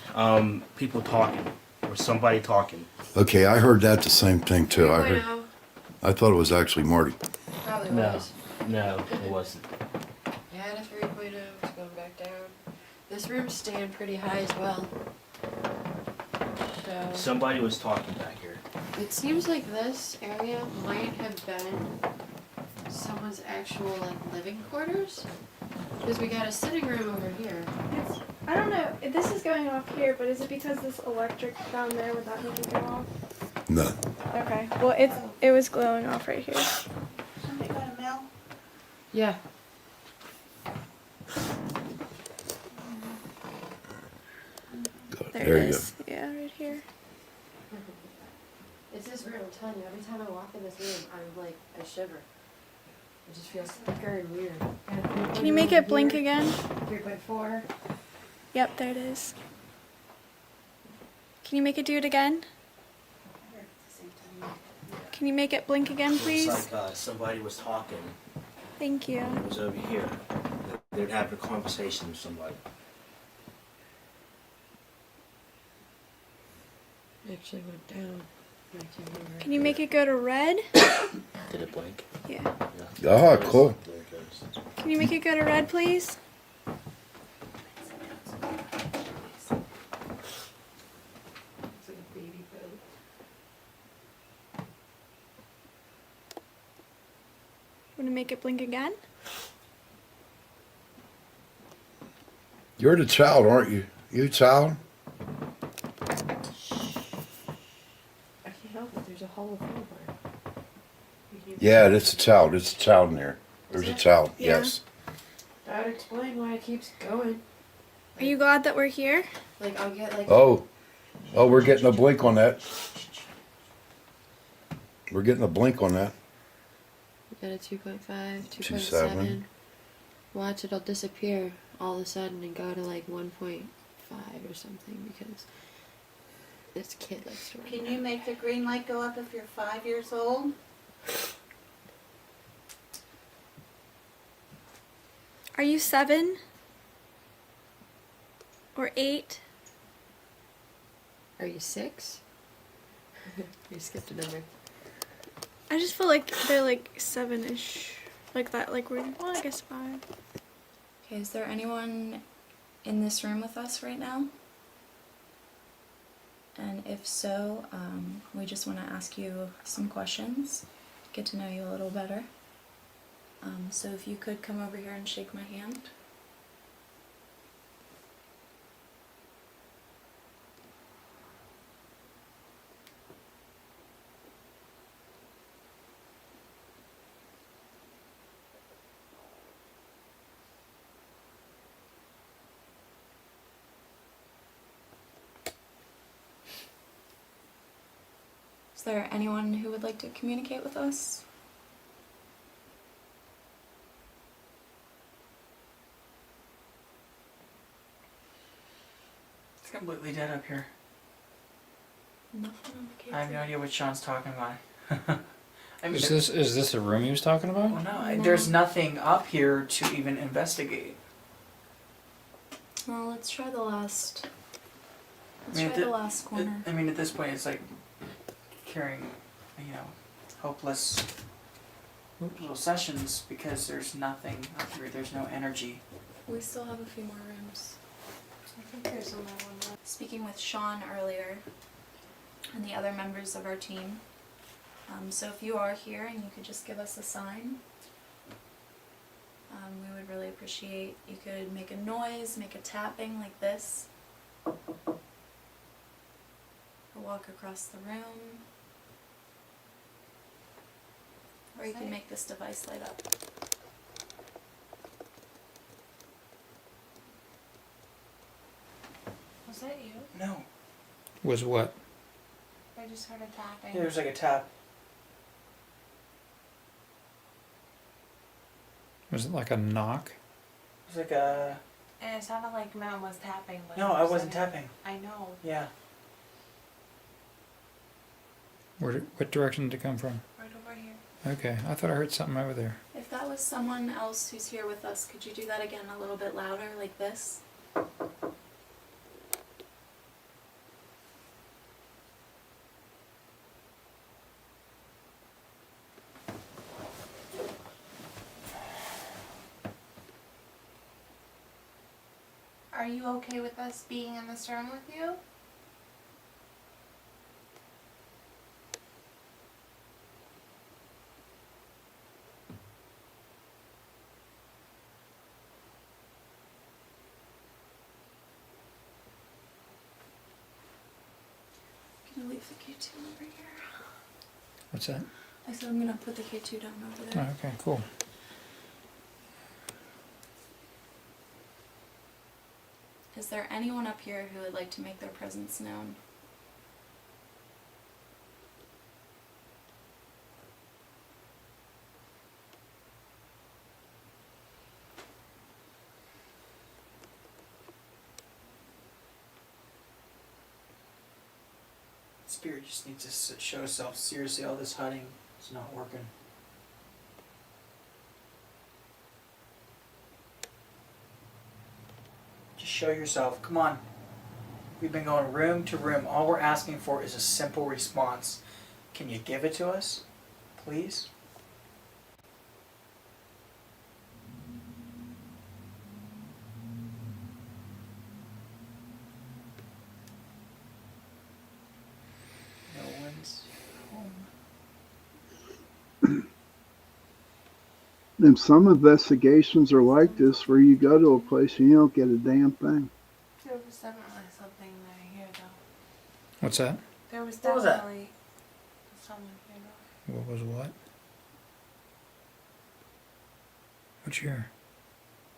people talking or somebody talking. Okay, I heard that the same thing too. I 3.0. heard. I thought it was actually Marty. Probably No, was. no, it wasn't. You had a 3.0. It's going back down. This room's staying pretty high as well. So Somebody was talking back here. it seems like this area might have been someone's actual like living quarters. Because we got a sitting room over here. I don't know. This is going off here, but is it because this electric down there would that make it go off? No. Okay. Well, it was glowing off right here. Somebody got a mail? Yeah. There it you is. Yeah, right here. It's this room, I'm telling you, every time I walk in this room, I'm like, I shiver. It just feels thicker and weird. Can you make it blink again? 3.4. Yep, there it is. Can you make it do it again? Can you make it blink again, please? It's like somebody was talking. Thank you. It was over here. They'd have a conversation with somebody. It actually went down. Can you make it go to red? Did it blink? Yeah. Ah, cool. There it goes. Can you make it go to red, please? It's like a baby boat. Want to make it blink again? You're the child, aren't you? You child? I can't help it, there's a hollow floorboard. Yeah, it's a child. It's a child in there. There's a child. Yeah. Yes. That would explain why it keeps going. Are you glad that we're here? Like, I'll get like... Oh, we're getting a blink on that. We're getting a blink on that. We got a 2.5, 2.7. 2.7. Watch, it'll disappear all of a sudden and go to like 1.5 or something because This kid likes to run. Can you make the green light go up if you're 5 years old? Are you 7? Or 8? Are you 6? You skipped a number. I just feel like they're like 7-ish. Like that, like we're, well, I guess 5. Okay, is there anyone in this room with us right now? And if so, we just want to ask you some questions, get to know you a little better. So if you could come over here and shake my hand. Is there anyone who would like to communicate with us? It's completely dead up here. Nothing on the I have no idea what Sean's talking about. I mean, Is this a room he was talking about? well, no, there's nothing up here to even investigate. Well, let's try the last. Let's I mean, try the last corner. I mean, at this point, it's like carrying, hopeless little sessions because there's nothing up here. There's no energy. We still have a few more rooms. I think there's only one left. Speaking with Sean earlier and the other members of our team. So if you are here and you could just give us a sign, we would really appreciate. You could make a noise, make a tapping like this, or walk across the room, or you can make this device light up. Was that you? No. Was what? I just heard a tapping. Yeah, there's like a tap. Was it like a knock? It's like a. And it sounded like Mom was tapping. But No, I wasn't tapping. I know. Yeah. What direction did it come from? Right over here. Okay, I thought I heard something over there. If that was someone else who's here with us, could you do that again a little bit louder, like this? Are you okay with us being in this room with you? I'm gonna leave the K2 over here. What's that? I said I'm gonna put the K2 down over there. Oh, okay, cool. Is there anyone up here who would like to make their presence known? Spirit just needs to show itself. Seriously, all this hiding is not working. Just show yourself. Come on. We've been going room to room. All we're asking for is a simple response. Can you give it to us? Please? No one's home. And some investigations are like this, where you go to a place and you don't get a damn thing. There was definitely something there here, though. What's that? There was What was that? definitely someone here, though. What was what? What'd you hear?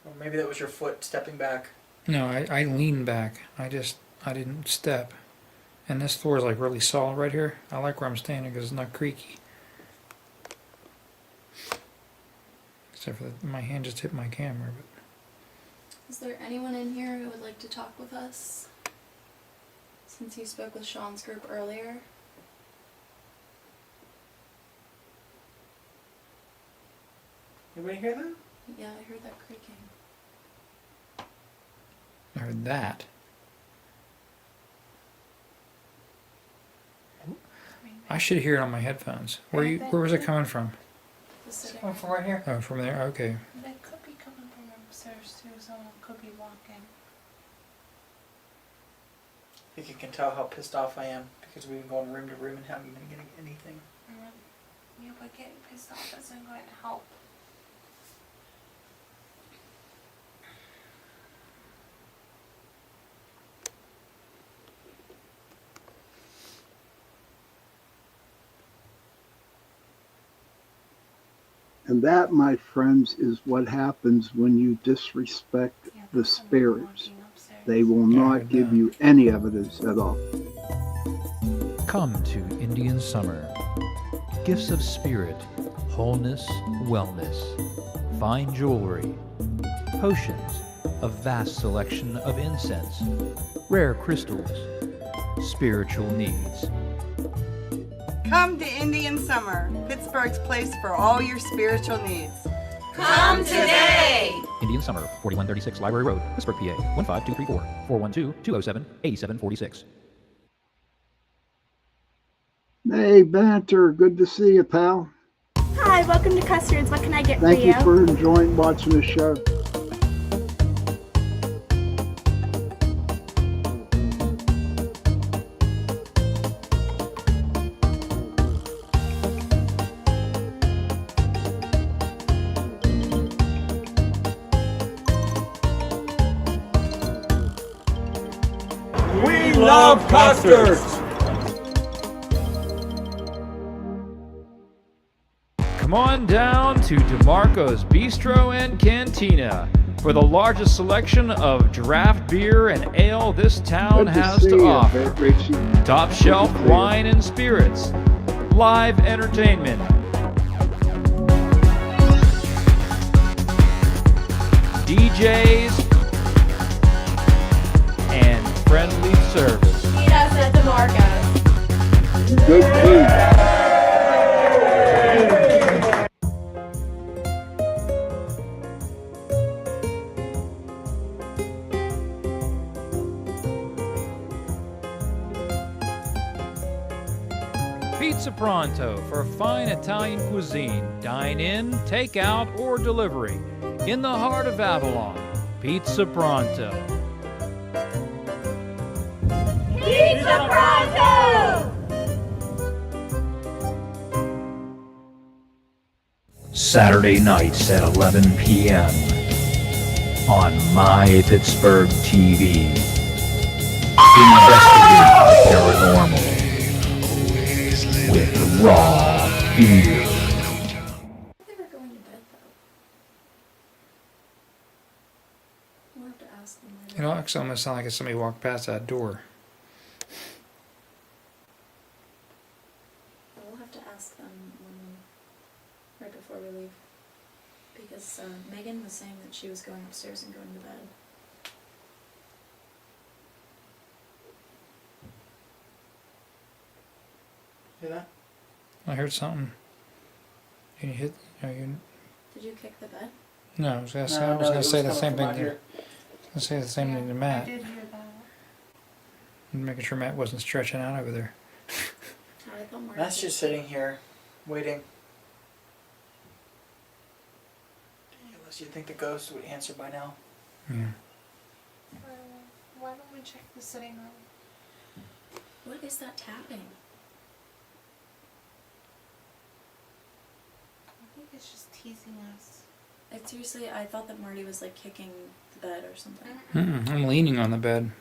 Or maybe that was your foot stepping back. No, I leaned back. I didn't step. And this floor is like really solid right here. I like where I'm standing because it's not creaky. Except for my hand just hit my camera. But Is there anyone in here who would like to talk with us? Since you spoke with Sean's group earlier. Anybody hear that? Yeah, I heard that creaking. I heard that. I should hear it on my headphones. Where was it coming from? Oh, from right here. Oh, from there? Okay. They could be coming from upstairs too. Someone could be walking. I think you can tell how pissed off I am because we've been going room to room and haven't been getting anything. Yeah, but getting pissed off isn't going to help. And that, my friends, is what happens when you disrespect the spirits. They will not give you any evidence at all. Come to Indian Summer. Gifts of spirit, wholeness, wellness, fine jewelry, potions, a vast selection of incense, rare crystals, spiritual needs. Come to Indian Summer, Pittsburgh's place for all your spiritual needs. Come today! Indian Summer, 4136 Library Road, Pittsburgh, PA, 15234, 412-207-8746. Hey, Banter, good to see you, pal. Hi, welcome to Custards. What can I get Thank for you you? for enjoying watching the show. We love custards! Come on down to DeMarco's Bistro and Cantina for the largest selection of draft beer and ale this town Good to has see to you, offer. Richie. Top shelf Good to see you. wine and spirits, live entertainment, DJs, and friendly service. Meet us at DeMarco's. Good food. Pizza Pronto for fine Italian cuisine. Dine in, take out, or delivery. In the heart of Avalon, Pizza Pronto. Pizza Pronto! Saturday nights at 11 p.m. on My Pittsburgh TV. Investigate the paranormal with raw fear. They were going to bed though. We'll have to ask them later. You know, it's almost sound like somebody walked past that door. We'll have to ask them right before we leave. Because Megan was saying that she was going upstairs and going to bed. Hear that? I heard something. You hit. You, Did you kick the bed? no, I was gonna say, No, I was no, gonna it say was the same coming thing. from out To, here. gonna say the same thing to Matt. I did hear that. And making sure Matt wasn't stretching out over there. I thought Marty Matt's did. just sitting here, waiting. Unless you think the ghost would answer by now. Yeah. Why don't we check the sitting room? What is that tapping? I think it's just teasing us. Like seriously, I thought that Marty was like kicking the bed or something. I'm leaning on the bed.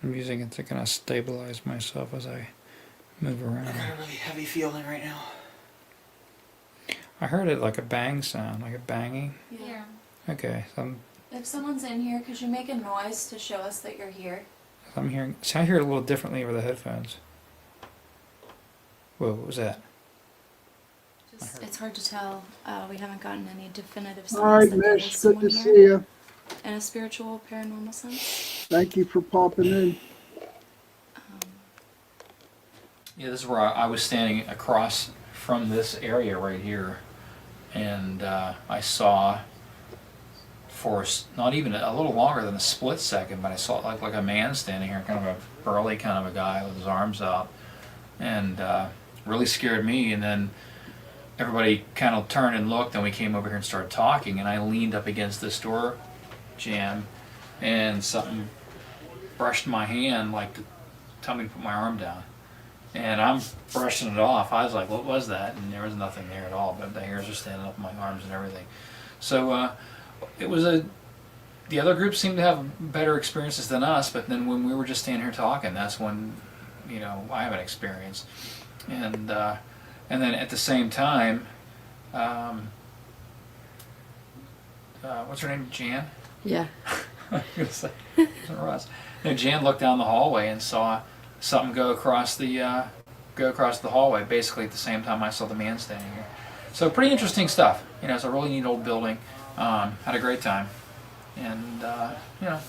I'm using it to kind of stabilize myself as I move I around. got a really heavy feeling right now. I heard it like a bang sound, like a banging. Yeah. Okay, so If someone's in here, could you make a noise to show us that you're here? I'm hearing. See, I hear it a little differently over the headphones. Whoa, what was that? It's hard to tell. We haven't gotten any definitive signs All right, that there Mish, is good someone to here. see you. In a spiritual, paranormal sense. Thank you for popping in. Yeah, this is where I was standing across from this area right here, and I saw for not even a little longer than a split second, but I saw like a man standing here, kind of a burly kind of a guy with his arms up, and really scared me. And then everybody kind of turned and looked, and we came over here and started talking, and I leaned up against this door jamb, and something brushed my hand like to tell me to put my arm down. And I'm brushing it off. I was like, what was that? And there was nothing there at all, but the hairs are standing up on my arms and everything. So it was the other group seemed to have better experiences than us, but then when we were just standing here talking, that's when, you know, I have an experience. And then at the same time, what's her name, Jan? Yeah. I was gonna say, it wasn't Russ. No, Jan looked down the hallway and saw something go across the hallway, basically at the same time I saw the man standing here. So pretty interesting stuff. You know, it's a really neat old building. Had a great time, and you know,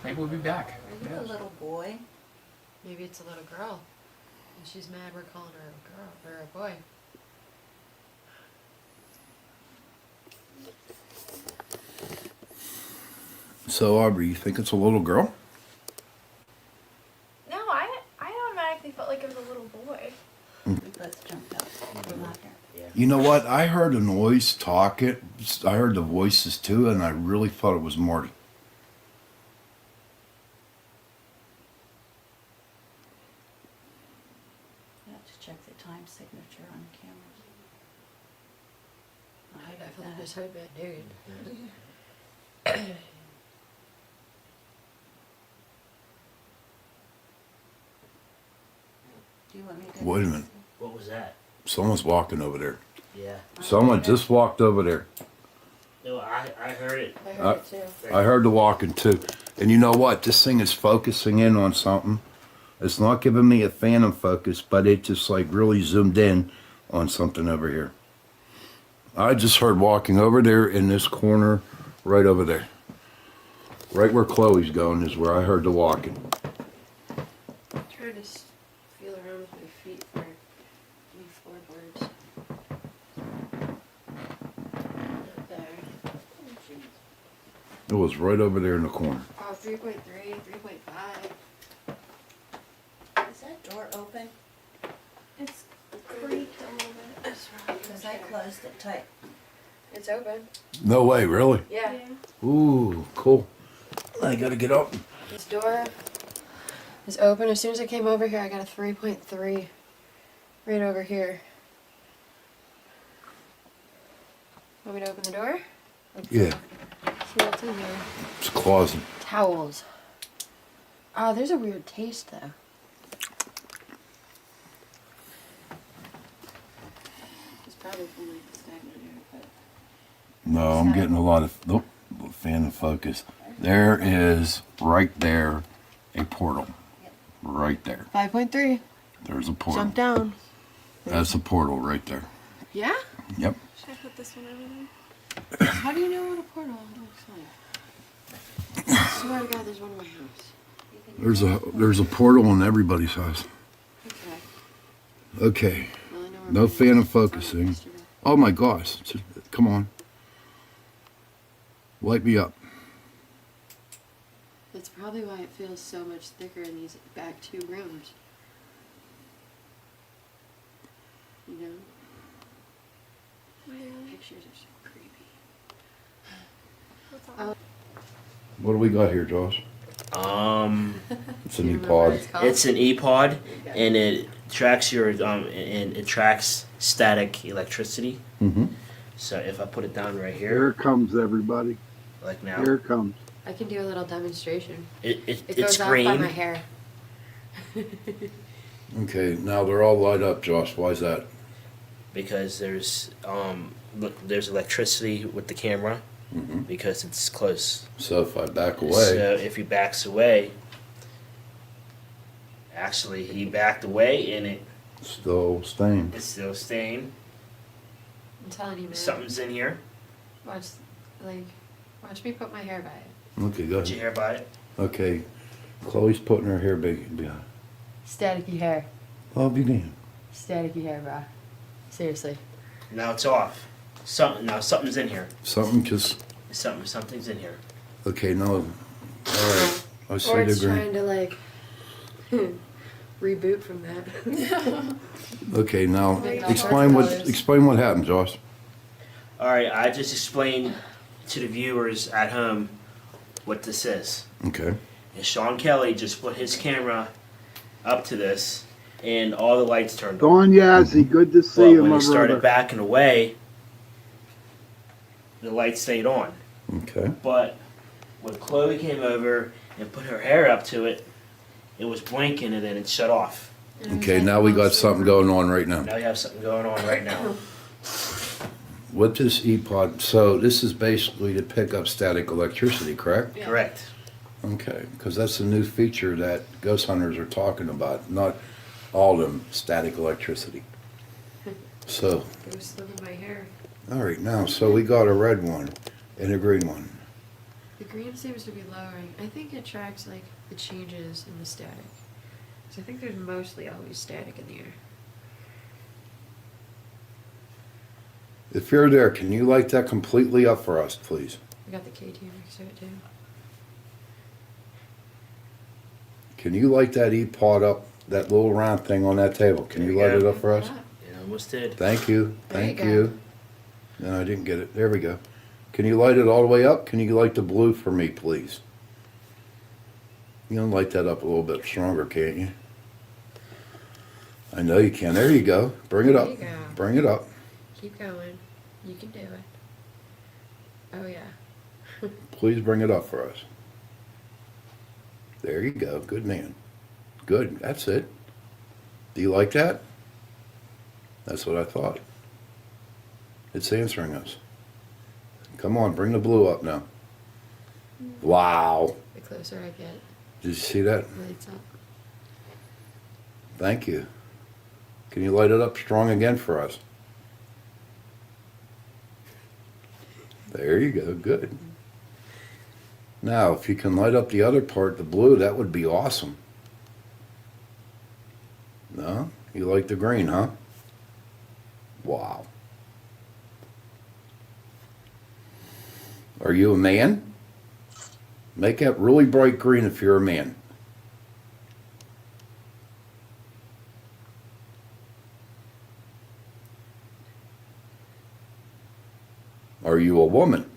maybe we'll be back. Are you a little boy? Maybe it's a little girl, and she's mad we're calling her a girl or a boy. So, Aubrey, you think it's a little girl? No, I automatically felt like it was a little boy. We both jumped up from out here. You know what? I heard a noise talking. I heard the voices too, and I really thought it was Marty. You have to check the time signature on cameras. I definitely just heard that dude. Do you want me to? Wait a minute. What was that? Someone's walking over there. Yeah. Someone just walked over there. No, I heard it. I heard it too. I heard the walking too. And you know what? This thing is focusing in on something. It's not giving me a phantom focus, but it just like really zoomed in on something over here. I just heard walking over there in this corner, right over there. Right where Chloe's going is where I heard the walking. I'm trying to feel around with my feet for any floorboards. Not there. It was right over there in the corner. Oh, 3.3, 3.5. Is that door open? It's creaked a little bit. Because I closed it tight. It's open. No way, really? Yeah. Ooh, cool. I gotta get up. This door is open. As soon as I came over here, I got a 3.3 right over here. Want me to open the door? Yeah, See what's in here. it's a closet. Towels. Oh, there's a weird taste though. It's probably from like the stagnant air, but No, I'm getting a lot of, nope, fan of focus. There is, right there, a portal. Right there. 5.3. There's a portal. Jump down. That's a portal right there. Yeah? Yep. Should I put this one over there? How do you know what a portal looks like? I swear to God, there's one in my house. There's a portal in everybody's house. Okay. Okay. Well, I know where No mine fan is. of focusing. Oh my gosh. Come on. Light me up. That's probably why it feels so much thicker in these back two rooms. You know? Pictures are so creepy. What do we got here, Josh? It's an e-pod. It's an e-pod, and it tracks your and it tracks static electricity. Mm-hmm. So if I put it down right Here here, it comes, everybody. like now, Here it comes. I can do a little demonstration. it goes off by my hair. Okay, now they're all light up, Josh. Why is that? because there's there's electricity with the camera because it's close. So if I back away, So if he backs away, actually he backed away and it still staying. it's still staying. I'm telling you, man. Something's in here. Watch me put my hair by it. Okay, go Put your ahead. hair by it. Okay, Chloe's putting her hair behind. Staticky hair. I'll be damned. Staticky hair, bro. Seriously. Now it's off. Something's in here. Something just. Something's in here. Okay, no. All right. I see Or the it's green. trying to like reboot from that. Okay, now Make all explain dark what happened, Josh. All right, I just explained to the viewers at home what this is. Okay. And Sean Kelly just put his camera up to this, and all the lights turned on. Don Yazzie, good to see But you, when my it started brother. backing away, the lights stayed on. Okay. But when Chloe came over and put her hair up to it, it was blinking and then it shut off. Okay, now we got something going on right now. Now we have something going on right now. What this ePod, so this is basically to pick up static electricity, correct? Correct. Okay, because that's a new feature that ghost hunters are talking about, not all of them static electricity. So, Ghost live in my hair. all right, now, so we got a red one and a green one. The green seems to be lowering. I think it tracks like the changes in the static. So I think there's mostly always static in the air. If you're there, can you light that completely up for us, please? I got the KT next to it too. Can you light that ePod up, that little round thing on that table? Can you light it up for us? It almost did. Thank you, There you thank go. you. No, I didn't get it. There we go. Can you light it all the way up? Can you light the blue for me, please? You can light that up a little bit stronger, can't you? I know you can. There you go. Bring it There up. you go. Bring it up. Keep going. You can do it. Oh yeah. Please bring it up for us. There you go. Good man. Good. That's it. Do you like that? That's what I thought. It's answering us. Come on, bring the blue up now. Wow. The closer I get, Did you see that? lights up. Thank you. Can you light it up strong again for us? There you go. Good. Now, if you can light up the other part, the blue, that would be awesome. No? You like the green, huh? Wow. Are you a man? Make that really bright green if you're a man. Are you a woman?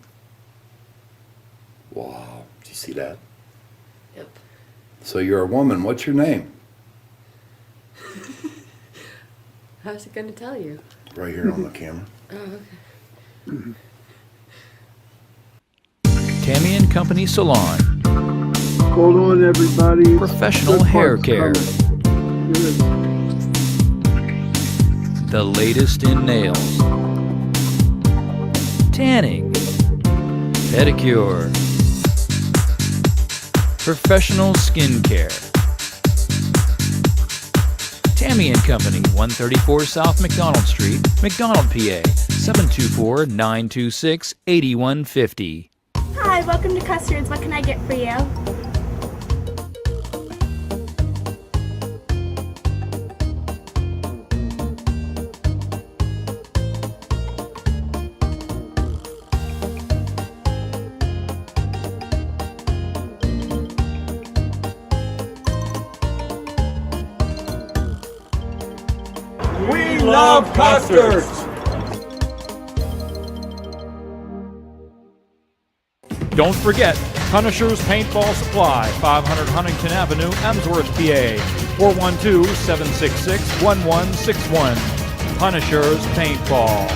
Wow. Did you see that? Yep. So you're a woman. What's your name? How's it gonna tell you? Right here on the camera. Oh, okay. Tammy and Company Salon. Hold on, everybody. Professional Good hair part's care. coming. Good. The latest in nails. Tanning. Pedicure. Professional skincare. Tammy and Company, 134 South McDonald Street, McDonald, PA, 724-926-8150. Hi, welcome to Custards. What can I get for you? We love custards! Don't forget, Punisher's Paintball Supply, 500 Huntington Avenue, Emsworth, PA, 412-766-1161. Punisher's Paintball.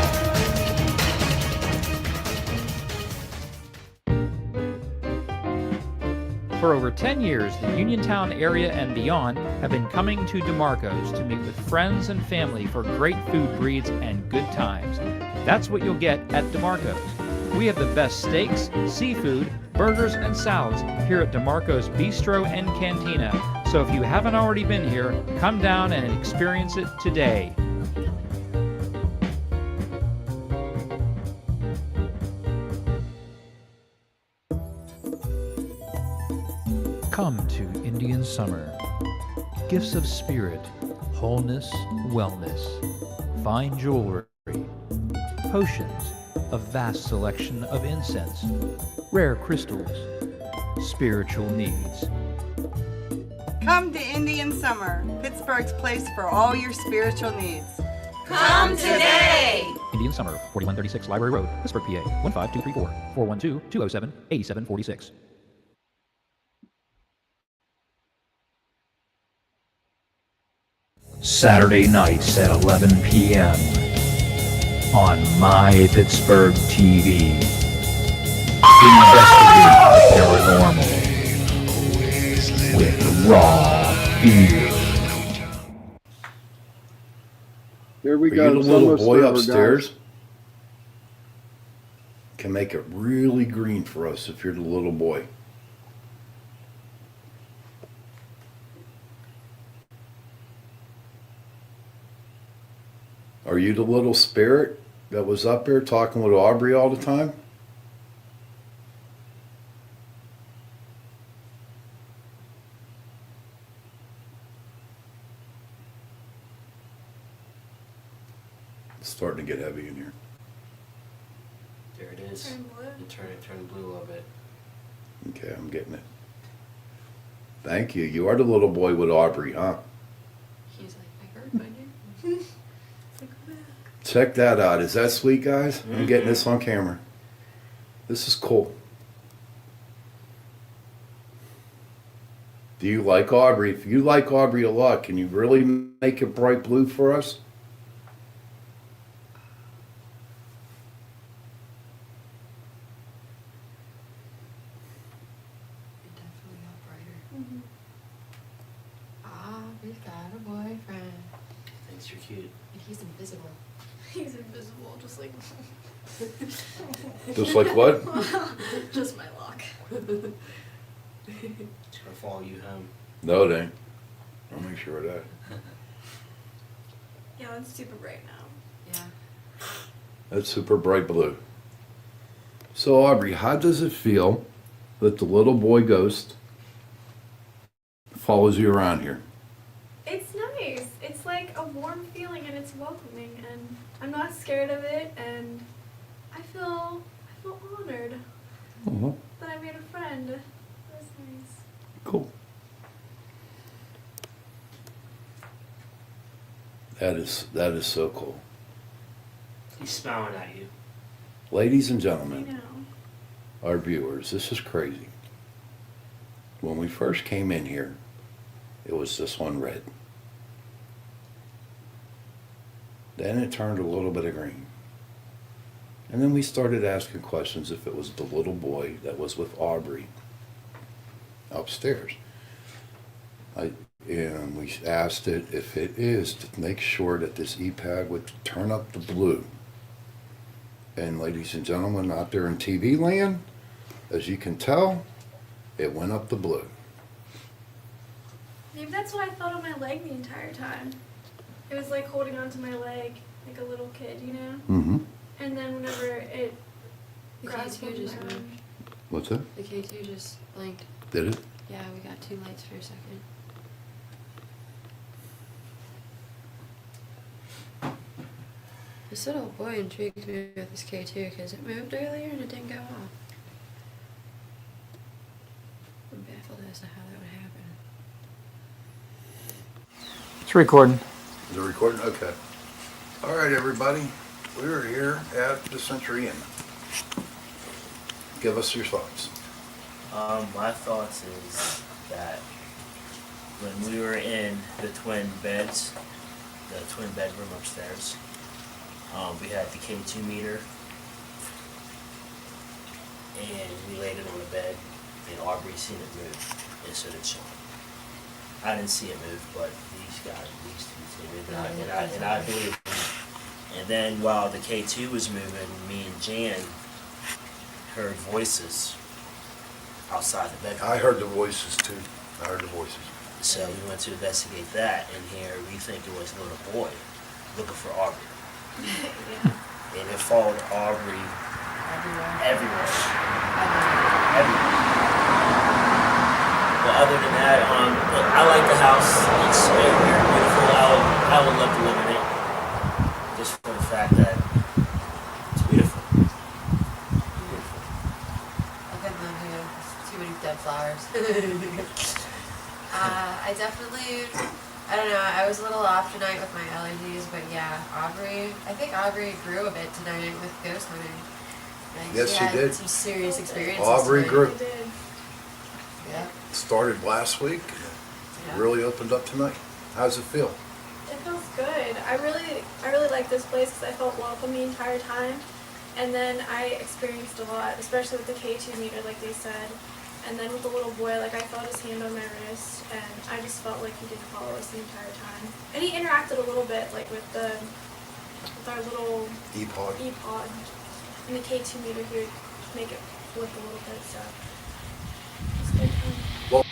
For over 10 years, the Uniontown area and beyond have been coming to DeMarco's to meet with friends and family for great food breeds and good times. That's what you'll get at DeMarco's. We have the best steaks, seafood, burgers, and salads here at DeMarco's Bistro and Cantina. So if you haven't already been here, come down and experience it today. Come to Indian Summer. Gifts of spirit, wholeness, wellness, fine jewelry, potions, a vast selection of incense, rare crystals, spiritual needs. Come to Indian Summer, Pittsburgh's place for all your spiritual needs. Come today! Indian Summer, 4136 Library Road, Pittsburgh, PA, 15234, 412-207-8746. Saturday nights at 11 p.m. on My Pittsburgh TV. Investigate the paranormal with Raw Fear. Here we Are go. you the It's little almost boy over, upstairs? guys. Can make it really green for us if you're the little boy. Are you the little spirit that was up there talking with Aubrey all the time? It's starting to get heavy in here. There it is. Turn blue. You turn blue a little bit. Okay, I'm getting it. Thank you. You are the little boy with Aubrey, huh? He's like, I heard my name. Check that out. Is that sweet, guys? I'm getting this on camera. This is cool. Do you like Aubrey? If you like Aubrey a lot, can you really make it bright blue for us? It definitely got brighter. Ah, we've got a boyfriend. Thinks you're cute. And he's invisible. He's invisible, just like... Just like what? Just my lock. It's gonna follow you home. No, it ain't. I'll make sure of that. Yeah, it's super bright now. Yeah. That's super bright blue. So, Aubrey, how does it feel that the little boy ghost follows you around here? It's nice. It's like a warm feeling and it's welcoming and I'm not scared of it and I feel honored Uh-huh. that I made a friend. That's nice. Cool. That is so cool. He's smiling at you. Ladies and I gentlemen, know. our viewers, this is crazy. When we first came in here, it was this one red. Then it turned a little bit of green. And then we started asking questions if it was the little boy that was with Aubrey upstairs. And we asked it if it is to make sure that this EPAD would turn up the blue. And ladies and gentlemen out there in TV land, as you can tell, it went up the blue. Maybe that's what I felt on my leg the entire time. It was like holding onto my leg like a little kid, you know? Mm-hmm. And then whenever it The grabbed K2 just moved. moved. What's that? The K2 just blinked. Did it? Yeah, we got two lights for a second. This little boy intrigues me with this K2 because it moved earlier and it didn't go off. I'm baffled as to how that would happen. It's recording. Is it recording? Okay. All right, everybody. We're here at the Century Inn. Give us your thoughts. My thoughts is that when we were in the twin beds, the twin bedroom upstairs, we had the K2 meter, and we laid it on the bed, and Aubrey seen it move, and so did Sean. I didn't see it move, but these two did, and I believe them. And then while the K2 was moving, me and Jan heard voices outside the bedroom. I heard the voices too. I heard the voices. So we went to investigate that, and here we think it was a little boy looking for Aubrey. And it followed Aubrey everywhere. But other than that, I like the house. It's very beautiful. I would love to live in it, just for the fact that it's beautiful. I've got none here. Too many dead flowers. I definitely, I don't know, I was a little off tonight with my allergies, but yeah, Aubrey, I think Aubrey grew a bit tonight with ghost hunting. Like, Yes, she had did. some serious experiences Aubrey tonight. grew. Yeah. Started last week. Really opened up tonight. How's it feel? It feels good. I really like this place because I felt welcome the entire time. And then I experienced a lot, especially with the K2 meter, like they said. And then with the little boy, like I felt his hand on my wrist, and I just felt like he didn't follow us the entire time. And he interacted a little bit, like with our little E-pod. And the K2 meter, he would make it flip a little bit, so it's good time. Well,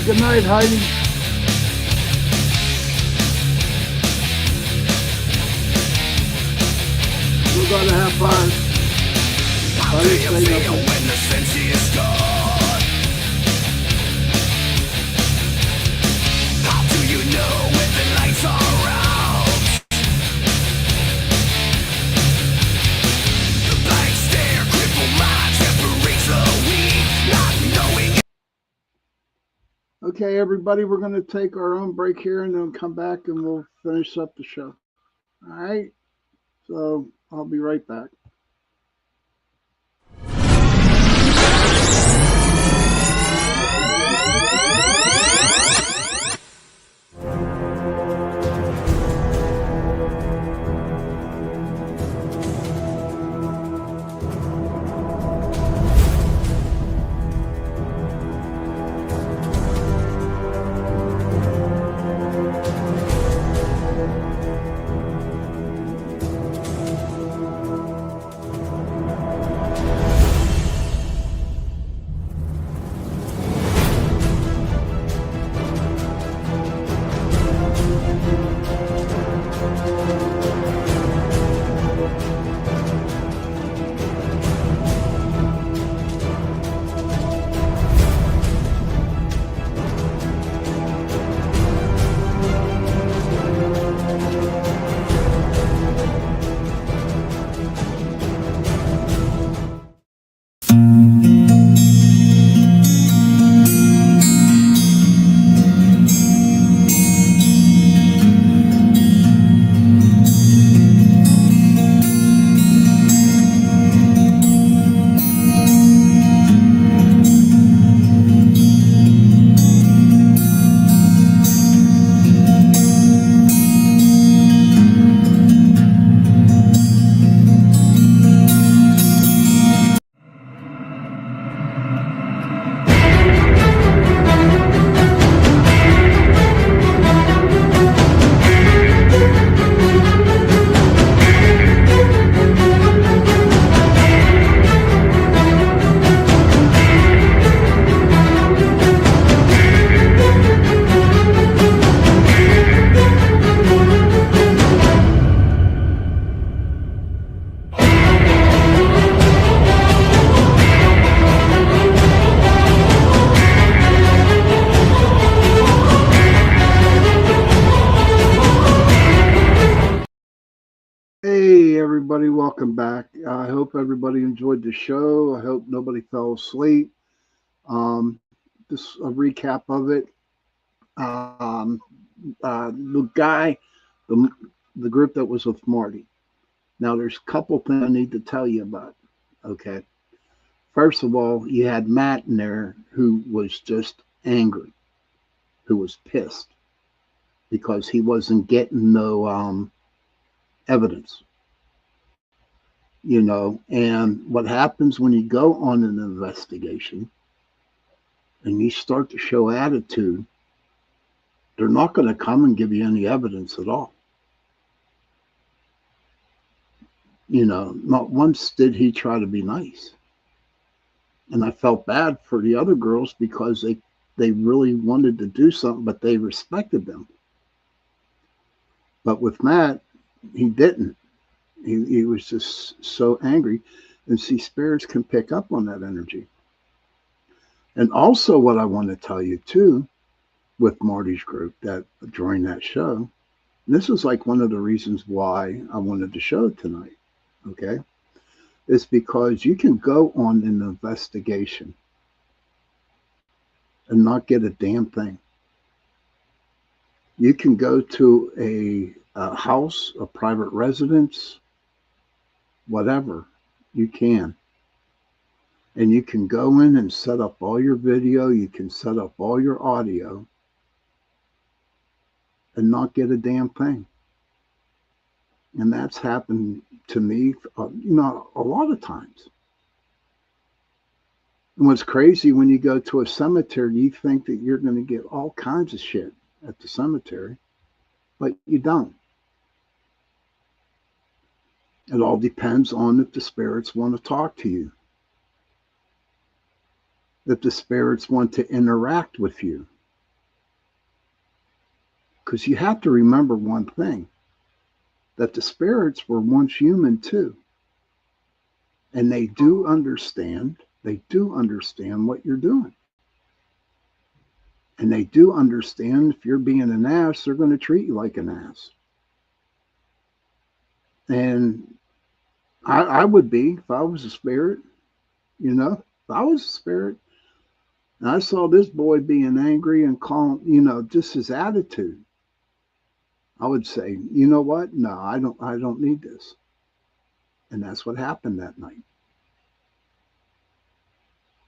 Good night, Heidi. We're gonna have fun. How do you feel when the sense is gone? How do you know when the lights are out? The blank stare cripple my temperates a week, not knowing. Okay, everybody, we're going to take our own break here and then come back and we'll finish up the show. All right? So I'll be right back. Hey everybody, welcome back. I hope everybody enjoyed the show. I hope nobody fell asleep. Just a recap of it. The guy, the group that was with Marty. Now there's a couple things I need to tell you about. Okay. First of all, you had Matt in there who was just angry, who was pissed because he wasn't getting no evidence, you know. And what happens when you go on an investigation and you start to show attitude, they're not going to come and give you any evidence at all. You know, not once did he try to be nice. And I felt bad for the other girls because they really wanted to do something, but they respected them. But with Matt, he didn't. He was just so angry. And see, spirits can pick up on that energy. And also, what I want to tell you too, with Marty's group, that during that show, this was like one of the reasons why I wanted the show tonight. Okay, is because you can go on an investigation and not get a damn thing. You can go to a house, a private residence, whatever, you can. And you can go in and set up all your video, you can set up all your audio and not get a damn thing. And that's happened to me, a lot of times. And what's crazy, when you go to a cemetery, you think that you're going to get all kinds of shit at the cemetery, but you don't. It all depends on if the spirits want to talk to you, if the spirits want to interact with you. Because you have to remember one thing, that the spirits were once human too. And they do understand what you're doing. And they do understand if you're being an ass, they're going to treat you like an ass. And I would be, if I was a spirit, if I was a spirit, and I saw this boy being angry and calling, just his attitude, I would say, you know what? No, I don't need this. And that's what happened that night.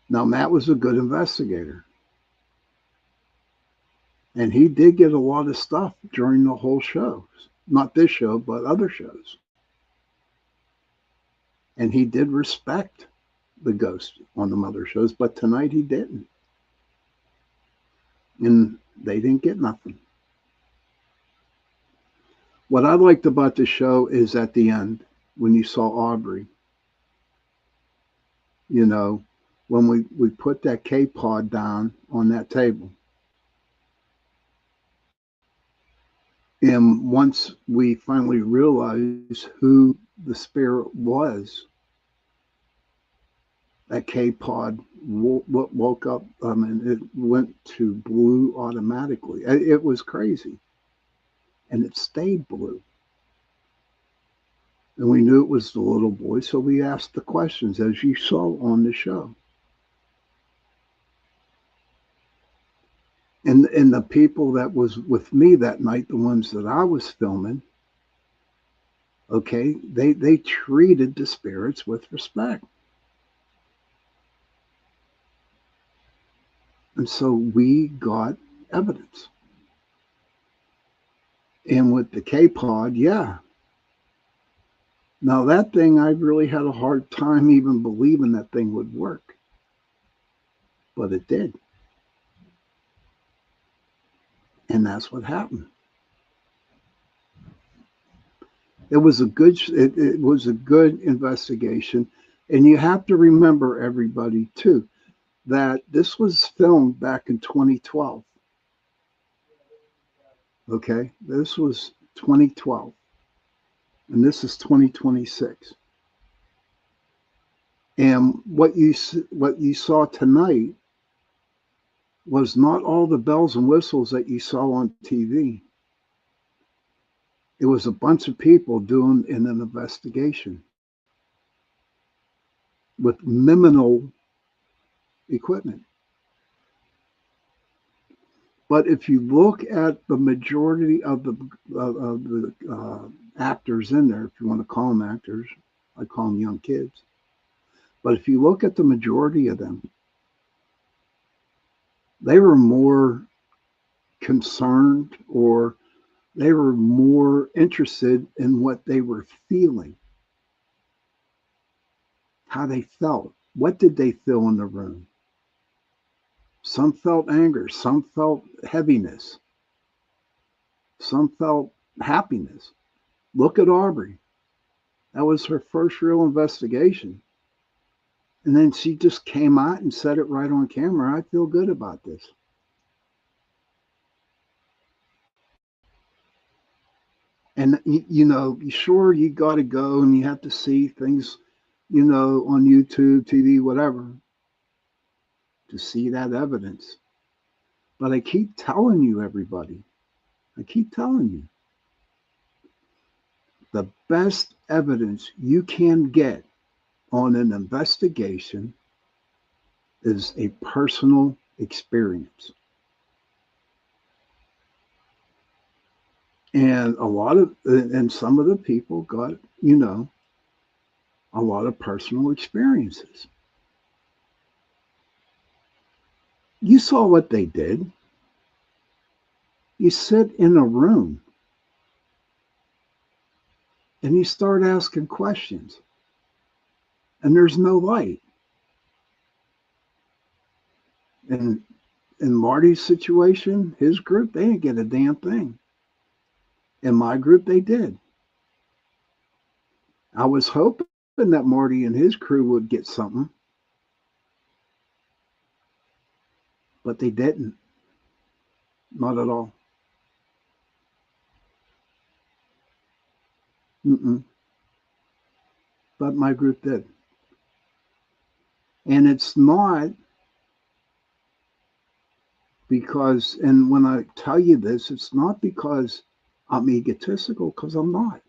Now, Matt was a good investigator. And he did get a lot of stuff during the whole show. Not this show, but other shows. And he did respect the ghost on the other shows, but tonight he didn't. And they didn't get nothing. What I liked about the show is at the end, when you saw Aubrey, when we put that K-pod down on that table. And once we finally realized who the spirit was, that K-pod woke up, it went to blue automatically. It was crazy. And it stayed blue. And we knew it was the little boy, so we asked the questions, as you saw on the show. And the people that was with me that night, the ones that I was filming, okay, they treated the spirits with respect. And so we got evidence. And with the K-pod, yeah. Now that thing, I really had a hard time even believing that thing would work. But it did. And that's what happened. It was a good investigation. And you have to remember, everybody, too, that this was filmed back in 2012. Okay, this was 2012. And this is 2026. And what you saw tonight was not all the bells and whistles that you saw on TV. It was a bunch of people doing an investigation with minimal equipment. But if you look at the majority of the actors in there, if you want to call them actors, I call them young kids. But if you look at the majority of them, they were more concerned, or they were more interested in what they were feeling, how they felt. What did they feel in the room? Some felt anger, some felt heaviness, some felt happiness. Look at Aubrey. That was her first real investigation. And then she just came out and said it right on camera. I feel good about this. And, you know, sure, you got to go and you have to see things, you know, on YouTube, TV, whatever, to see that evidence. But I keep telling you, everybody, I keep telling you, the best evidence you can get on an investigation is a personal experience. And some of the people got, you know, a lot of personal experiences. You saw what they did. You sit in a room and you start asking questions, and there's no light. And in Marty's situation, his group, they didn't get a damn thing. In my group, they did. I was hoping that Marty and his crew would get something, but they didn't. Not at all. But my group did. And it's not because, and when I tell you this, it's not because I'm egotistical, because I'm not.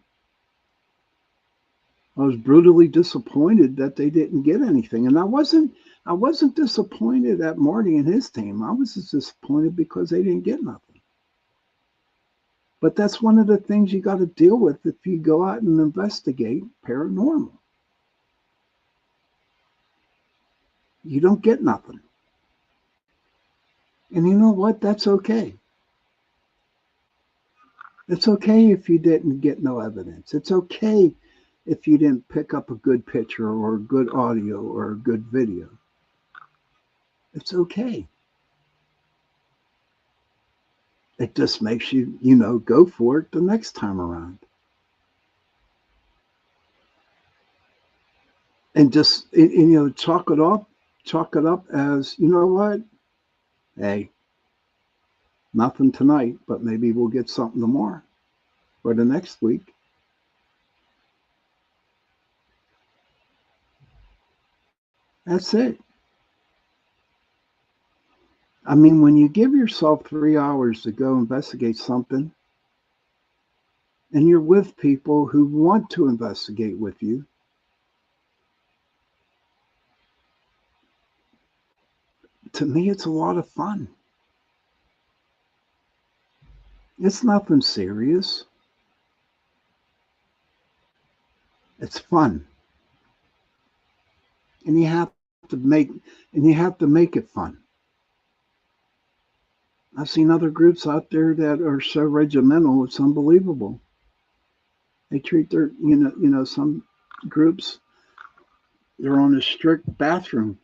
I was brutally disappointed that they didn't get anything. And I wasn't disappointed at Marty and his team. I was just disappointed because they didn't get nothing. But that's one of the things you got to deal with if you go out and investigate paranormal. You don't get nothing. And you know what? That's okay. It's okay if you didn't get no evidence. It's okay if you didn't pick up a good picture or good audio or a good video. It's okay. It just makes you, you know, go for it the next time around. And just, you know, chalk it up as, you know what? Hey, nothing tonight, but maybe we'll get something tomorrow or the next week. That's it. I mean, when you give yourself 3 hours to go investigate something, and you're with people who want to investigate with you, to me, it's a lot of fun. It's nothing serious. It's fun. And you have to make it fun. I've seen other groups out there that are so regimental, it's unbelievable. They treat their, you know, some groups, they're on a strict bathroom.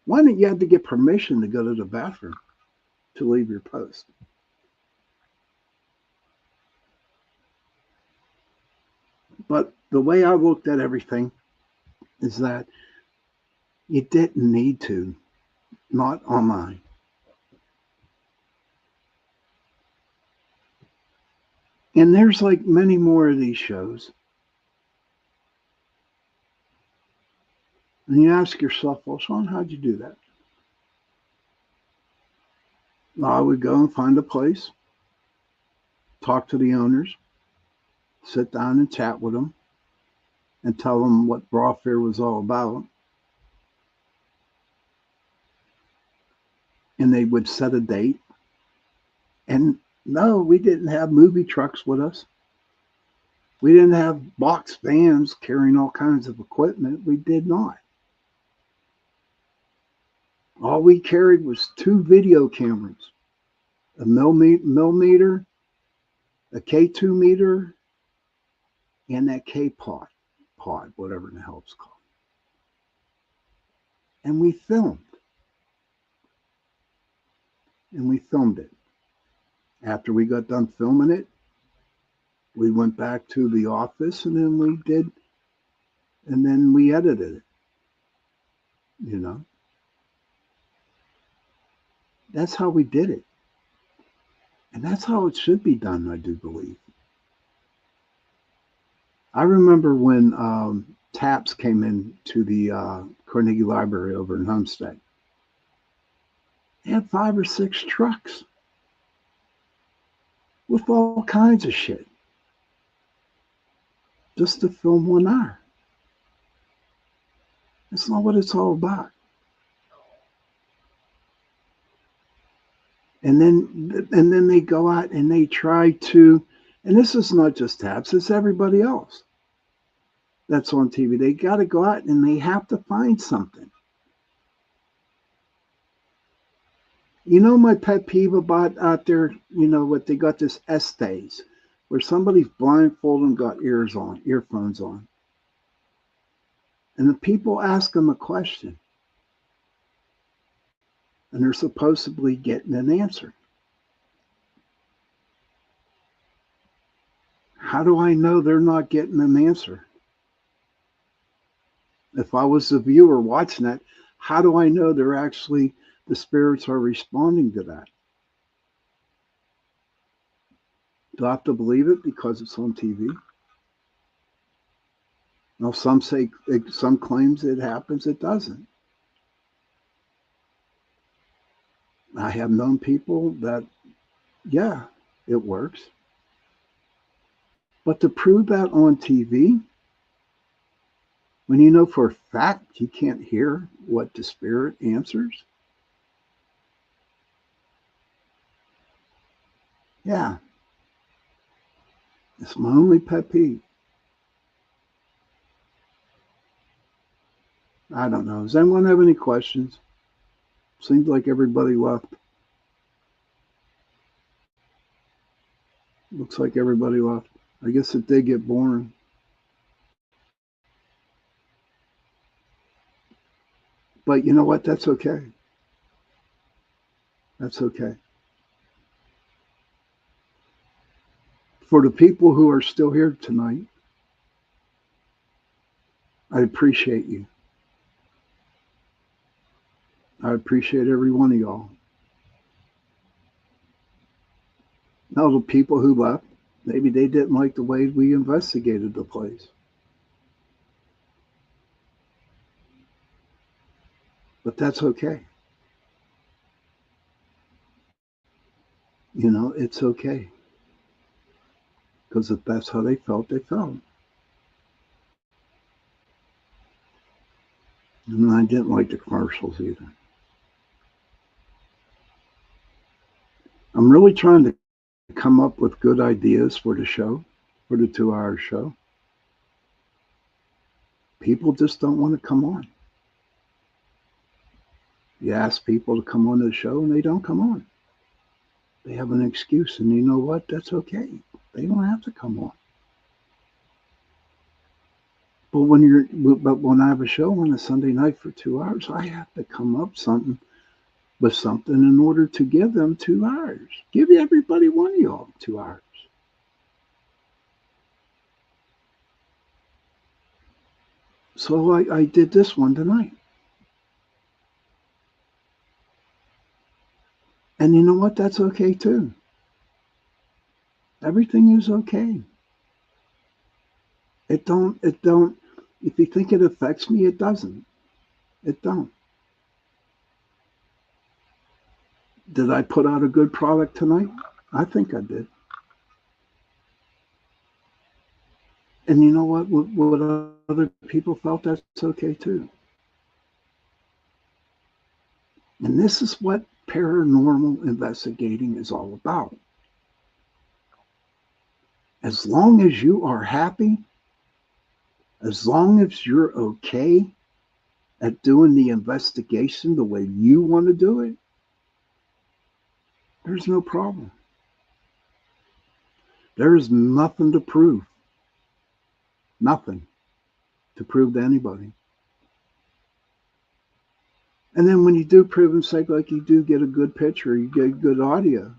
One, you had to get permission to go to the bathroom to leave your post. But the way I looked at everything is that you didn't need to, not online. And there's like many more of these shows. And you ask yourself, well, Sean, how'd you do that? Well, I would go and find a place, talk to the owners, sit down and chat with them, and tell them what Bra Fair was all about. And they would set a date. And no, we didn't have movie trucks with us. We didn't have box vans carrying all kinds of equipment. We did not. All we carried was 2 video cameras, a millimeter, a K2 meter, and that K-pod, whatever the hell it's called. And we filmed. And we filmed it. After we got done filming it, we went back to the office and then we edited it. you know. That's how we did it. And that's how it should be done, I do believe. I remember when TAPS came into the Carnegie Library over in Homestead. They had 5 or 6 trucks with all kinds of shit just to film 1 hour. That's not what it's all about. And then they go out and they try to, and this is not just TAPS, it's everybody else that's on TV. They got to go out and they have to find something. You know my pet peeve about out there, you know, what they got this estays where somebody's blindfolded and got earphones on. And the people ask them a question. And they're supposedly getting an answer. How do I know they're not getting an answer? If I was the viewer watching that, how do I know they're actually, the spirits are responding to that? Do I have to believe it because it's on TV? Now, some say, some claims it happens, it doesn't. I have known people that, yeah, it works. But to prove that on TV, when you know for a fact you can't hear what the spirit answers, yeah, it's my only pet peeve. I don't know. Does anyone have any questions? Seems like everybody left. Looks like everybody left. I guess it did get boring. But you know what? That's okay. That's okay. For the people who are still here tonight, I appreciate you. I appreciate every one of y'all. Now, the people who left, maybe they didn't like the way we investigated the place. But that's okay. You know, it's okay. Because if that's how they felt, they felt. And I didn't like the commercials either. I'm really trying to come up with good ideas for the show, for the 2-hour show. People just don't want to come on. You ask people to come on the show and they don't come on. They have an excuse, and you know what? That's okay. They don't have to come on. But when I have a show on a Sunday night for 2 hours, I have to come up with something in order to give them 2 hours. Give everybody one of y'all 2 hours. So I did this one tonight. And you know what? That's okay too. Everything is okay. It don't, if you think it affects me, it doesn't. It don't. Did I put out a good product tonight? I think I did. And you know what? What other people felt, that's okay too. And this is what paranormal investigating is all about. As long as you are happy, as long as you're okay at doing the investigation the way you want to do it, there's no problem. There's nothing to prove. Nothing to prove to anybody. And then when you do prove and say, like, you do get a good picture, you get good audio,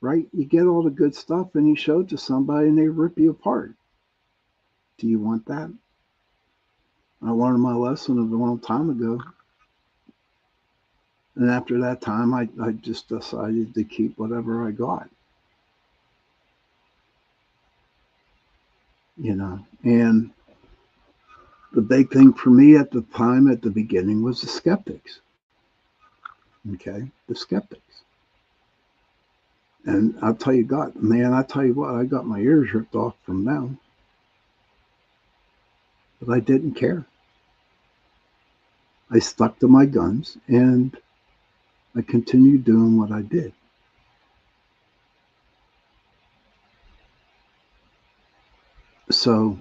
right? You get all the good stuff and you show it to somebody and they rip you apart. Do you want that? I learned my lesson a long time ago. And after that time, I just decided to keep whatever I got. You know, and the big thing for me at the time, at the beginning, was the skeptics. Okay, the skeptics. And I'll tell you, I tell you what, I got my ears ripped off from them. But I didn't care. I stuck to my guns and I continued doing what I did. So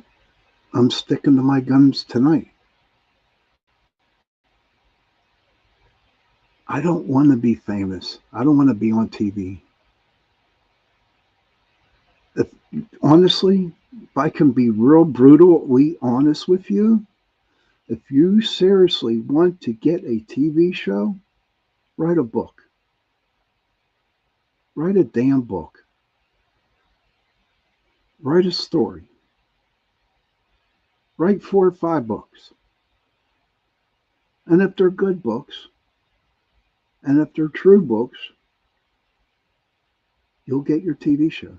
I'm sticking to my guns tonight. I don't want to be famous. I don't want to be on TV. Honestly, if I can be real brutally honest with you, if you seriously want to get a TV show, write a book. Write a damn book. Write a story. Write 4 or 5 books. And if they're good books, and if they're true books, you'll get your TV show.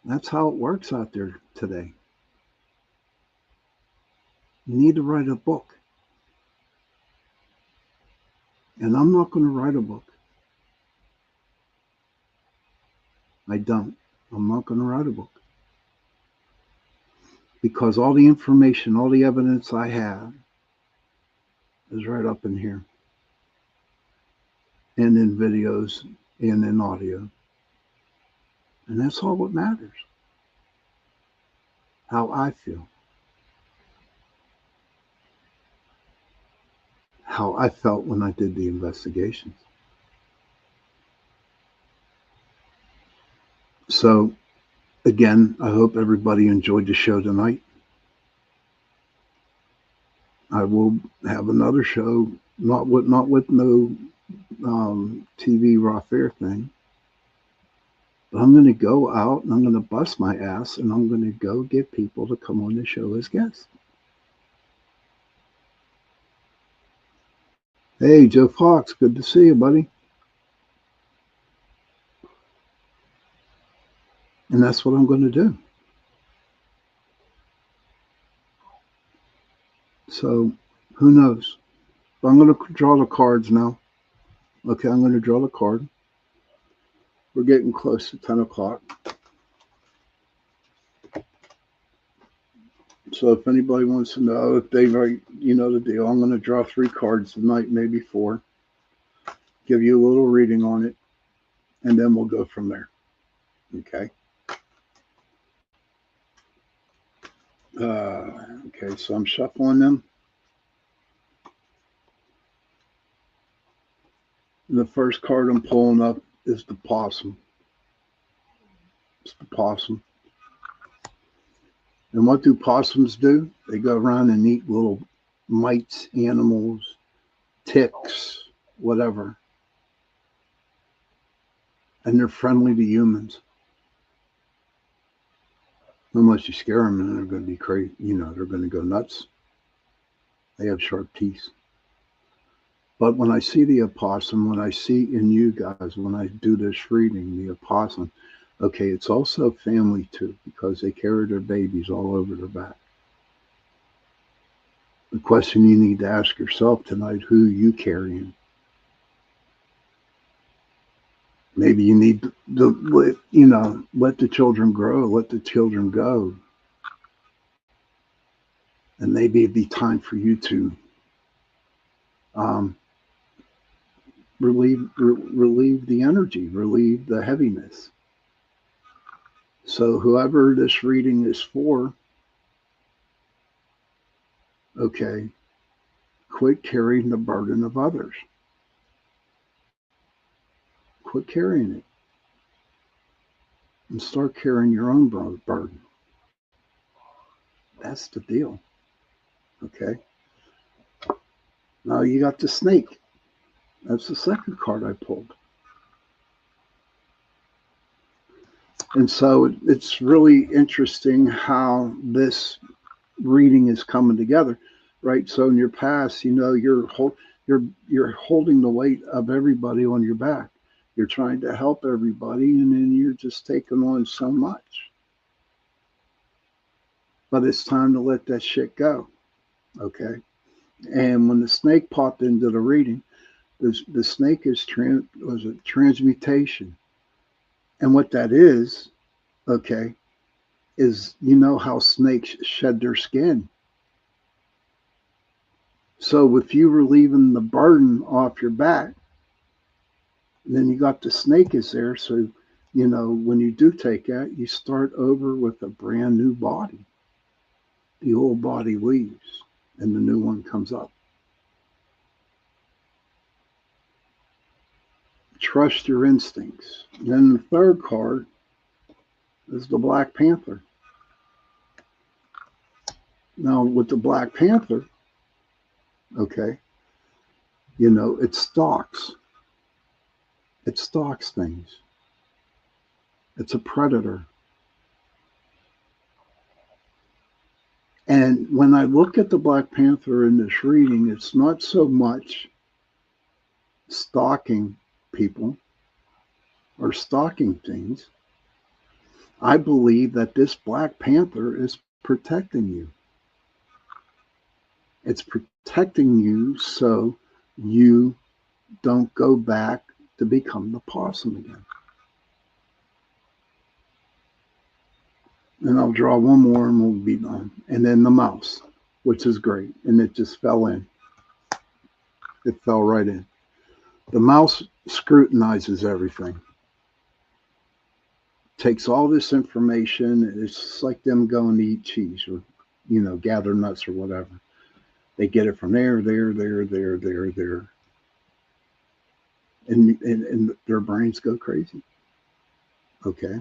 That's how it works out there today. You need to write a book. And I'm not going to write a book. I don't. I'm not going to write a book. Because all the information, all the evidence I have is right up in here. And in videos and in audio. And that's all that matters. How I feel. How I felt when I did the investigations. So, again, I hope everybody enjoyed the show tonight. I will have another show, not with no TV raw fare thing. But I'm going to go out and I'm going to bust my ass and I'm going to go get people to come on the show as guests. Hey, Joe Fox, good to see you, buddy. And that's what I'm going to do. So, who knows? But I'm going to draw the cards now. Okay, I'm going to draw the card. We're getting close to 10 o'clock. So if anybody wants to know if they write, you know the deal. I'm going to draw 3 cards tonight, maybe 4. Give you a little reading on it. And then we'll go from there. Okay. Okay, so I'm shuffling them. And the first card I'm pulling up is the possum. It's the possum. And what do possums do? They go around and eat little mites, animals, ticks, whatever. And they're friendly to humans. Unless you scare them and they're going to be crazy. You know, they're going to go nuts. They have sharp teeth. But when I see the opossum, when I see in you guys, when I do this reading, the opossum, okay, it's also family too, because they carry their babies all over their back. The question you need to ask yourself tonight, who are you carrying? Maybe you need to, you know, let the children grow, let the children go. And maybe it'd be time for you to relieve the energy, relieve the heaviness. So whoever this reading is for, okay, quit carrying the burden of others. Quit carrying it. And start carrying your own burden. That's the deal. Okay. Now you got the snake. That's the second card I pulled. And so it's really interesting how this reading is coming together, right? So in your past, you know, you're holding the weight of everybody on your back. You're trying to help everybody, and then you're just taking on so much. But it's time to let that shit go, okay? And when the snake popped into the reading, the snake is transmutation. And what that is, okay, is, you know how snakes shed their skin. So if you relieving the burden off your back, then you got the snake is there. So, you know, when you do take that, you start over with a brand new body. The old body leaves and the new one comes up. Trust your instincts. Then the third card is the Black Panther. Now with the Black Panther, okay, you know, it stalks. It stalks things. It's a predator. And when I look at the Black Panther in this reading, it's not so much stalking people or stalking things. I believe that this Black Panther is protecting you. It's protecting you so you don't go back to become the possum again. And I'll draw one more and we'll be done. And then the mouse, which is great. And it just fell in. It fell right in. The mouse scrutinizes everything. Takes all this information. It's just like them going to eat cheese or, you know, gather nuts or whatever. They get it from there. And their brains go crazy. Okay.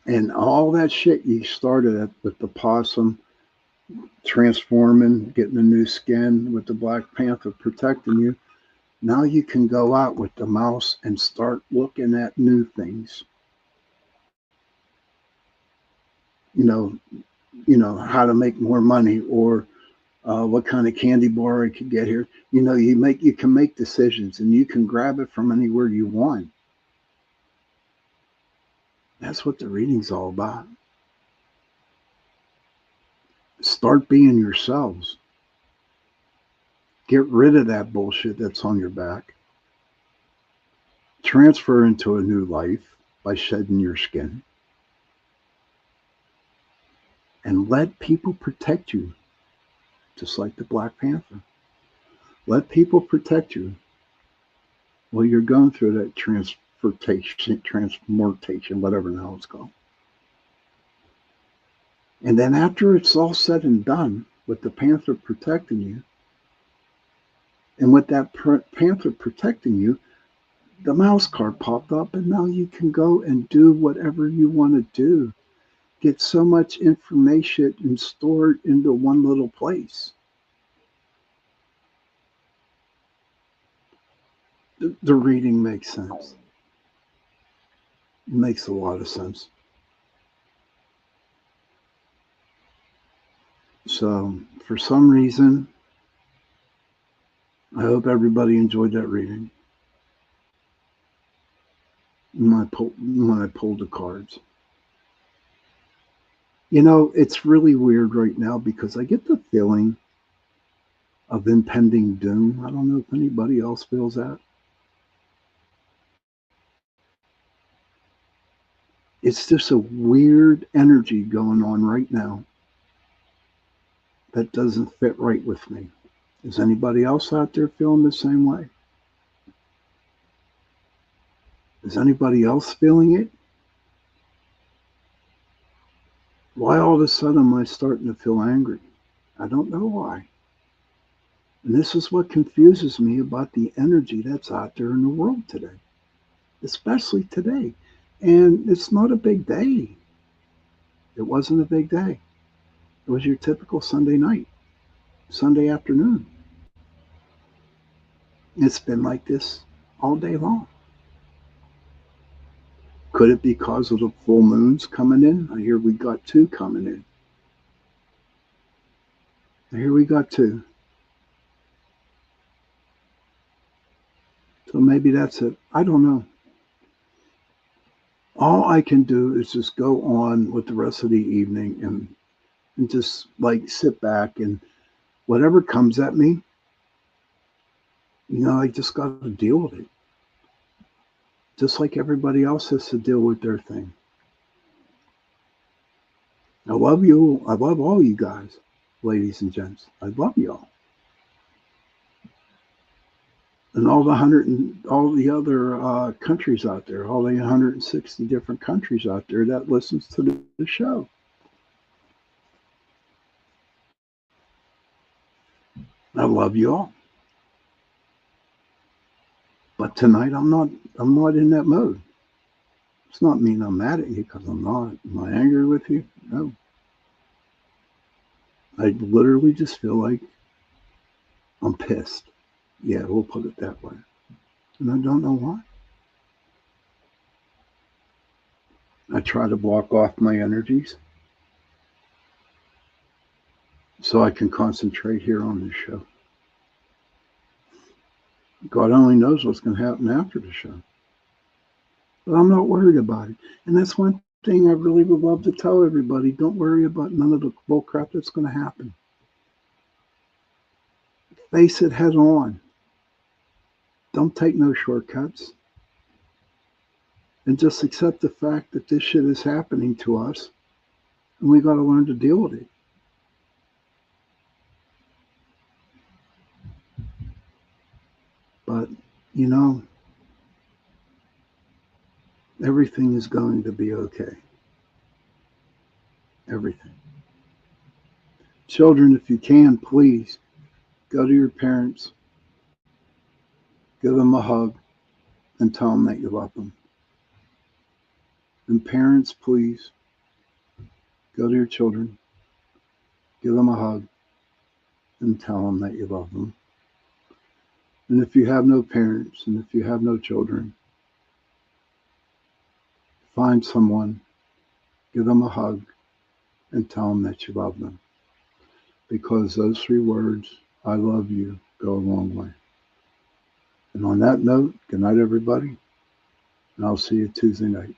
And all that shit you started at with the possum transforming, getting a new skin, with the Black Panther protecting you. Now you can go out with the mouse and start looking at new things. You know how to make more money, or what kind of candy bar I could get here. You know, you can make decisions and you can grab it from anywhere you want. That's what the reading's all about. Start being yourselves. Get rid of that bullshit that's on your back. Transfer into a new life by shedding your skin. And let people protect you, just like the Black Panther. Let people protect you while you're going through that transmutation, whatever the hell it's called. And then after it's all said and done, with the Panther protecting you, and with that Panther protecting you, the mouse card popped up, and now you can go and do whatever you want to do. Get so much information and store it into one little place. The reading makes sense. It makes a lot of sense. So, for some reason, I hope everybody enjoyed that reading. When I pulled the cards. You know, it's really weird right now because I get the feeling of impending doom. I don't know if anybody else feels that. It's just a weird energy going on right now that doesn't fit right with me. Is anybody else out there feeling the same way? Is anybody else feeling it? Why all of a sudden am I starting to feel angry? I don't know why. And this is what confuses me about the energy that's out there in the world today, especially today. And it's not a big day. It wasn't a big day. It was your typical Sunday night, Sunday afternoon. It's been like this all day long. Could it be because of the full moons coming in? I hear we got 2 coming in. I hear we got 2. So maybe that's it. I don't know. All I can do is just go on with the rest of the evening and just like sit back, and whatever comes at me, I just got to deal with it. Just like everybody else has to deal with their thing. I love you. I love all you guys, ladies and gents. I love y'all. And all the other countries out there, all the 160 different countries out there that listens to the show. I love you all. But tonight I'm not in that mode. It's not mean I'm mad at you, because I'm not. Am I angry with you? No. I literally just feel like I'm pissed. Yeah, we'll put it that way. And I don't know why. I try to block off my energies so I can concentrate here on this show. God only knows what's going to happen after the show. But I'm not worried about it. And that's one thing I really would love to tell everybody. Don't worry about none of the bull crap that's going to happen. Face it head on. Don't take no shortcuts. And just accept the fact that this shit is happening to us. And we got to learn to deal with it. But, everything is going to be okay. Everything. Children, if you can, please go to your parents, give them a hug, and tell them that you love them. And parents, please go to your children, give them a hug, and tell them that you love them. And if you have no parents, and if you have no children, find someone, give them a hug, and tell them that you love them. Because those 3 words, I love you, go a long way. And on that note, good night, everybody. And I'll see you Tuesday night.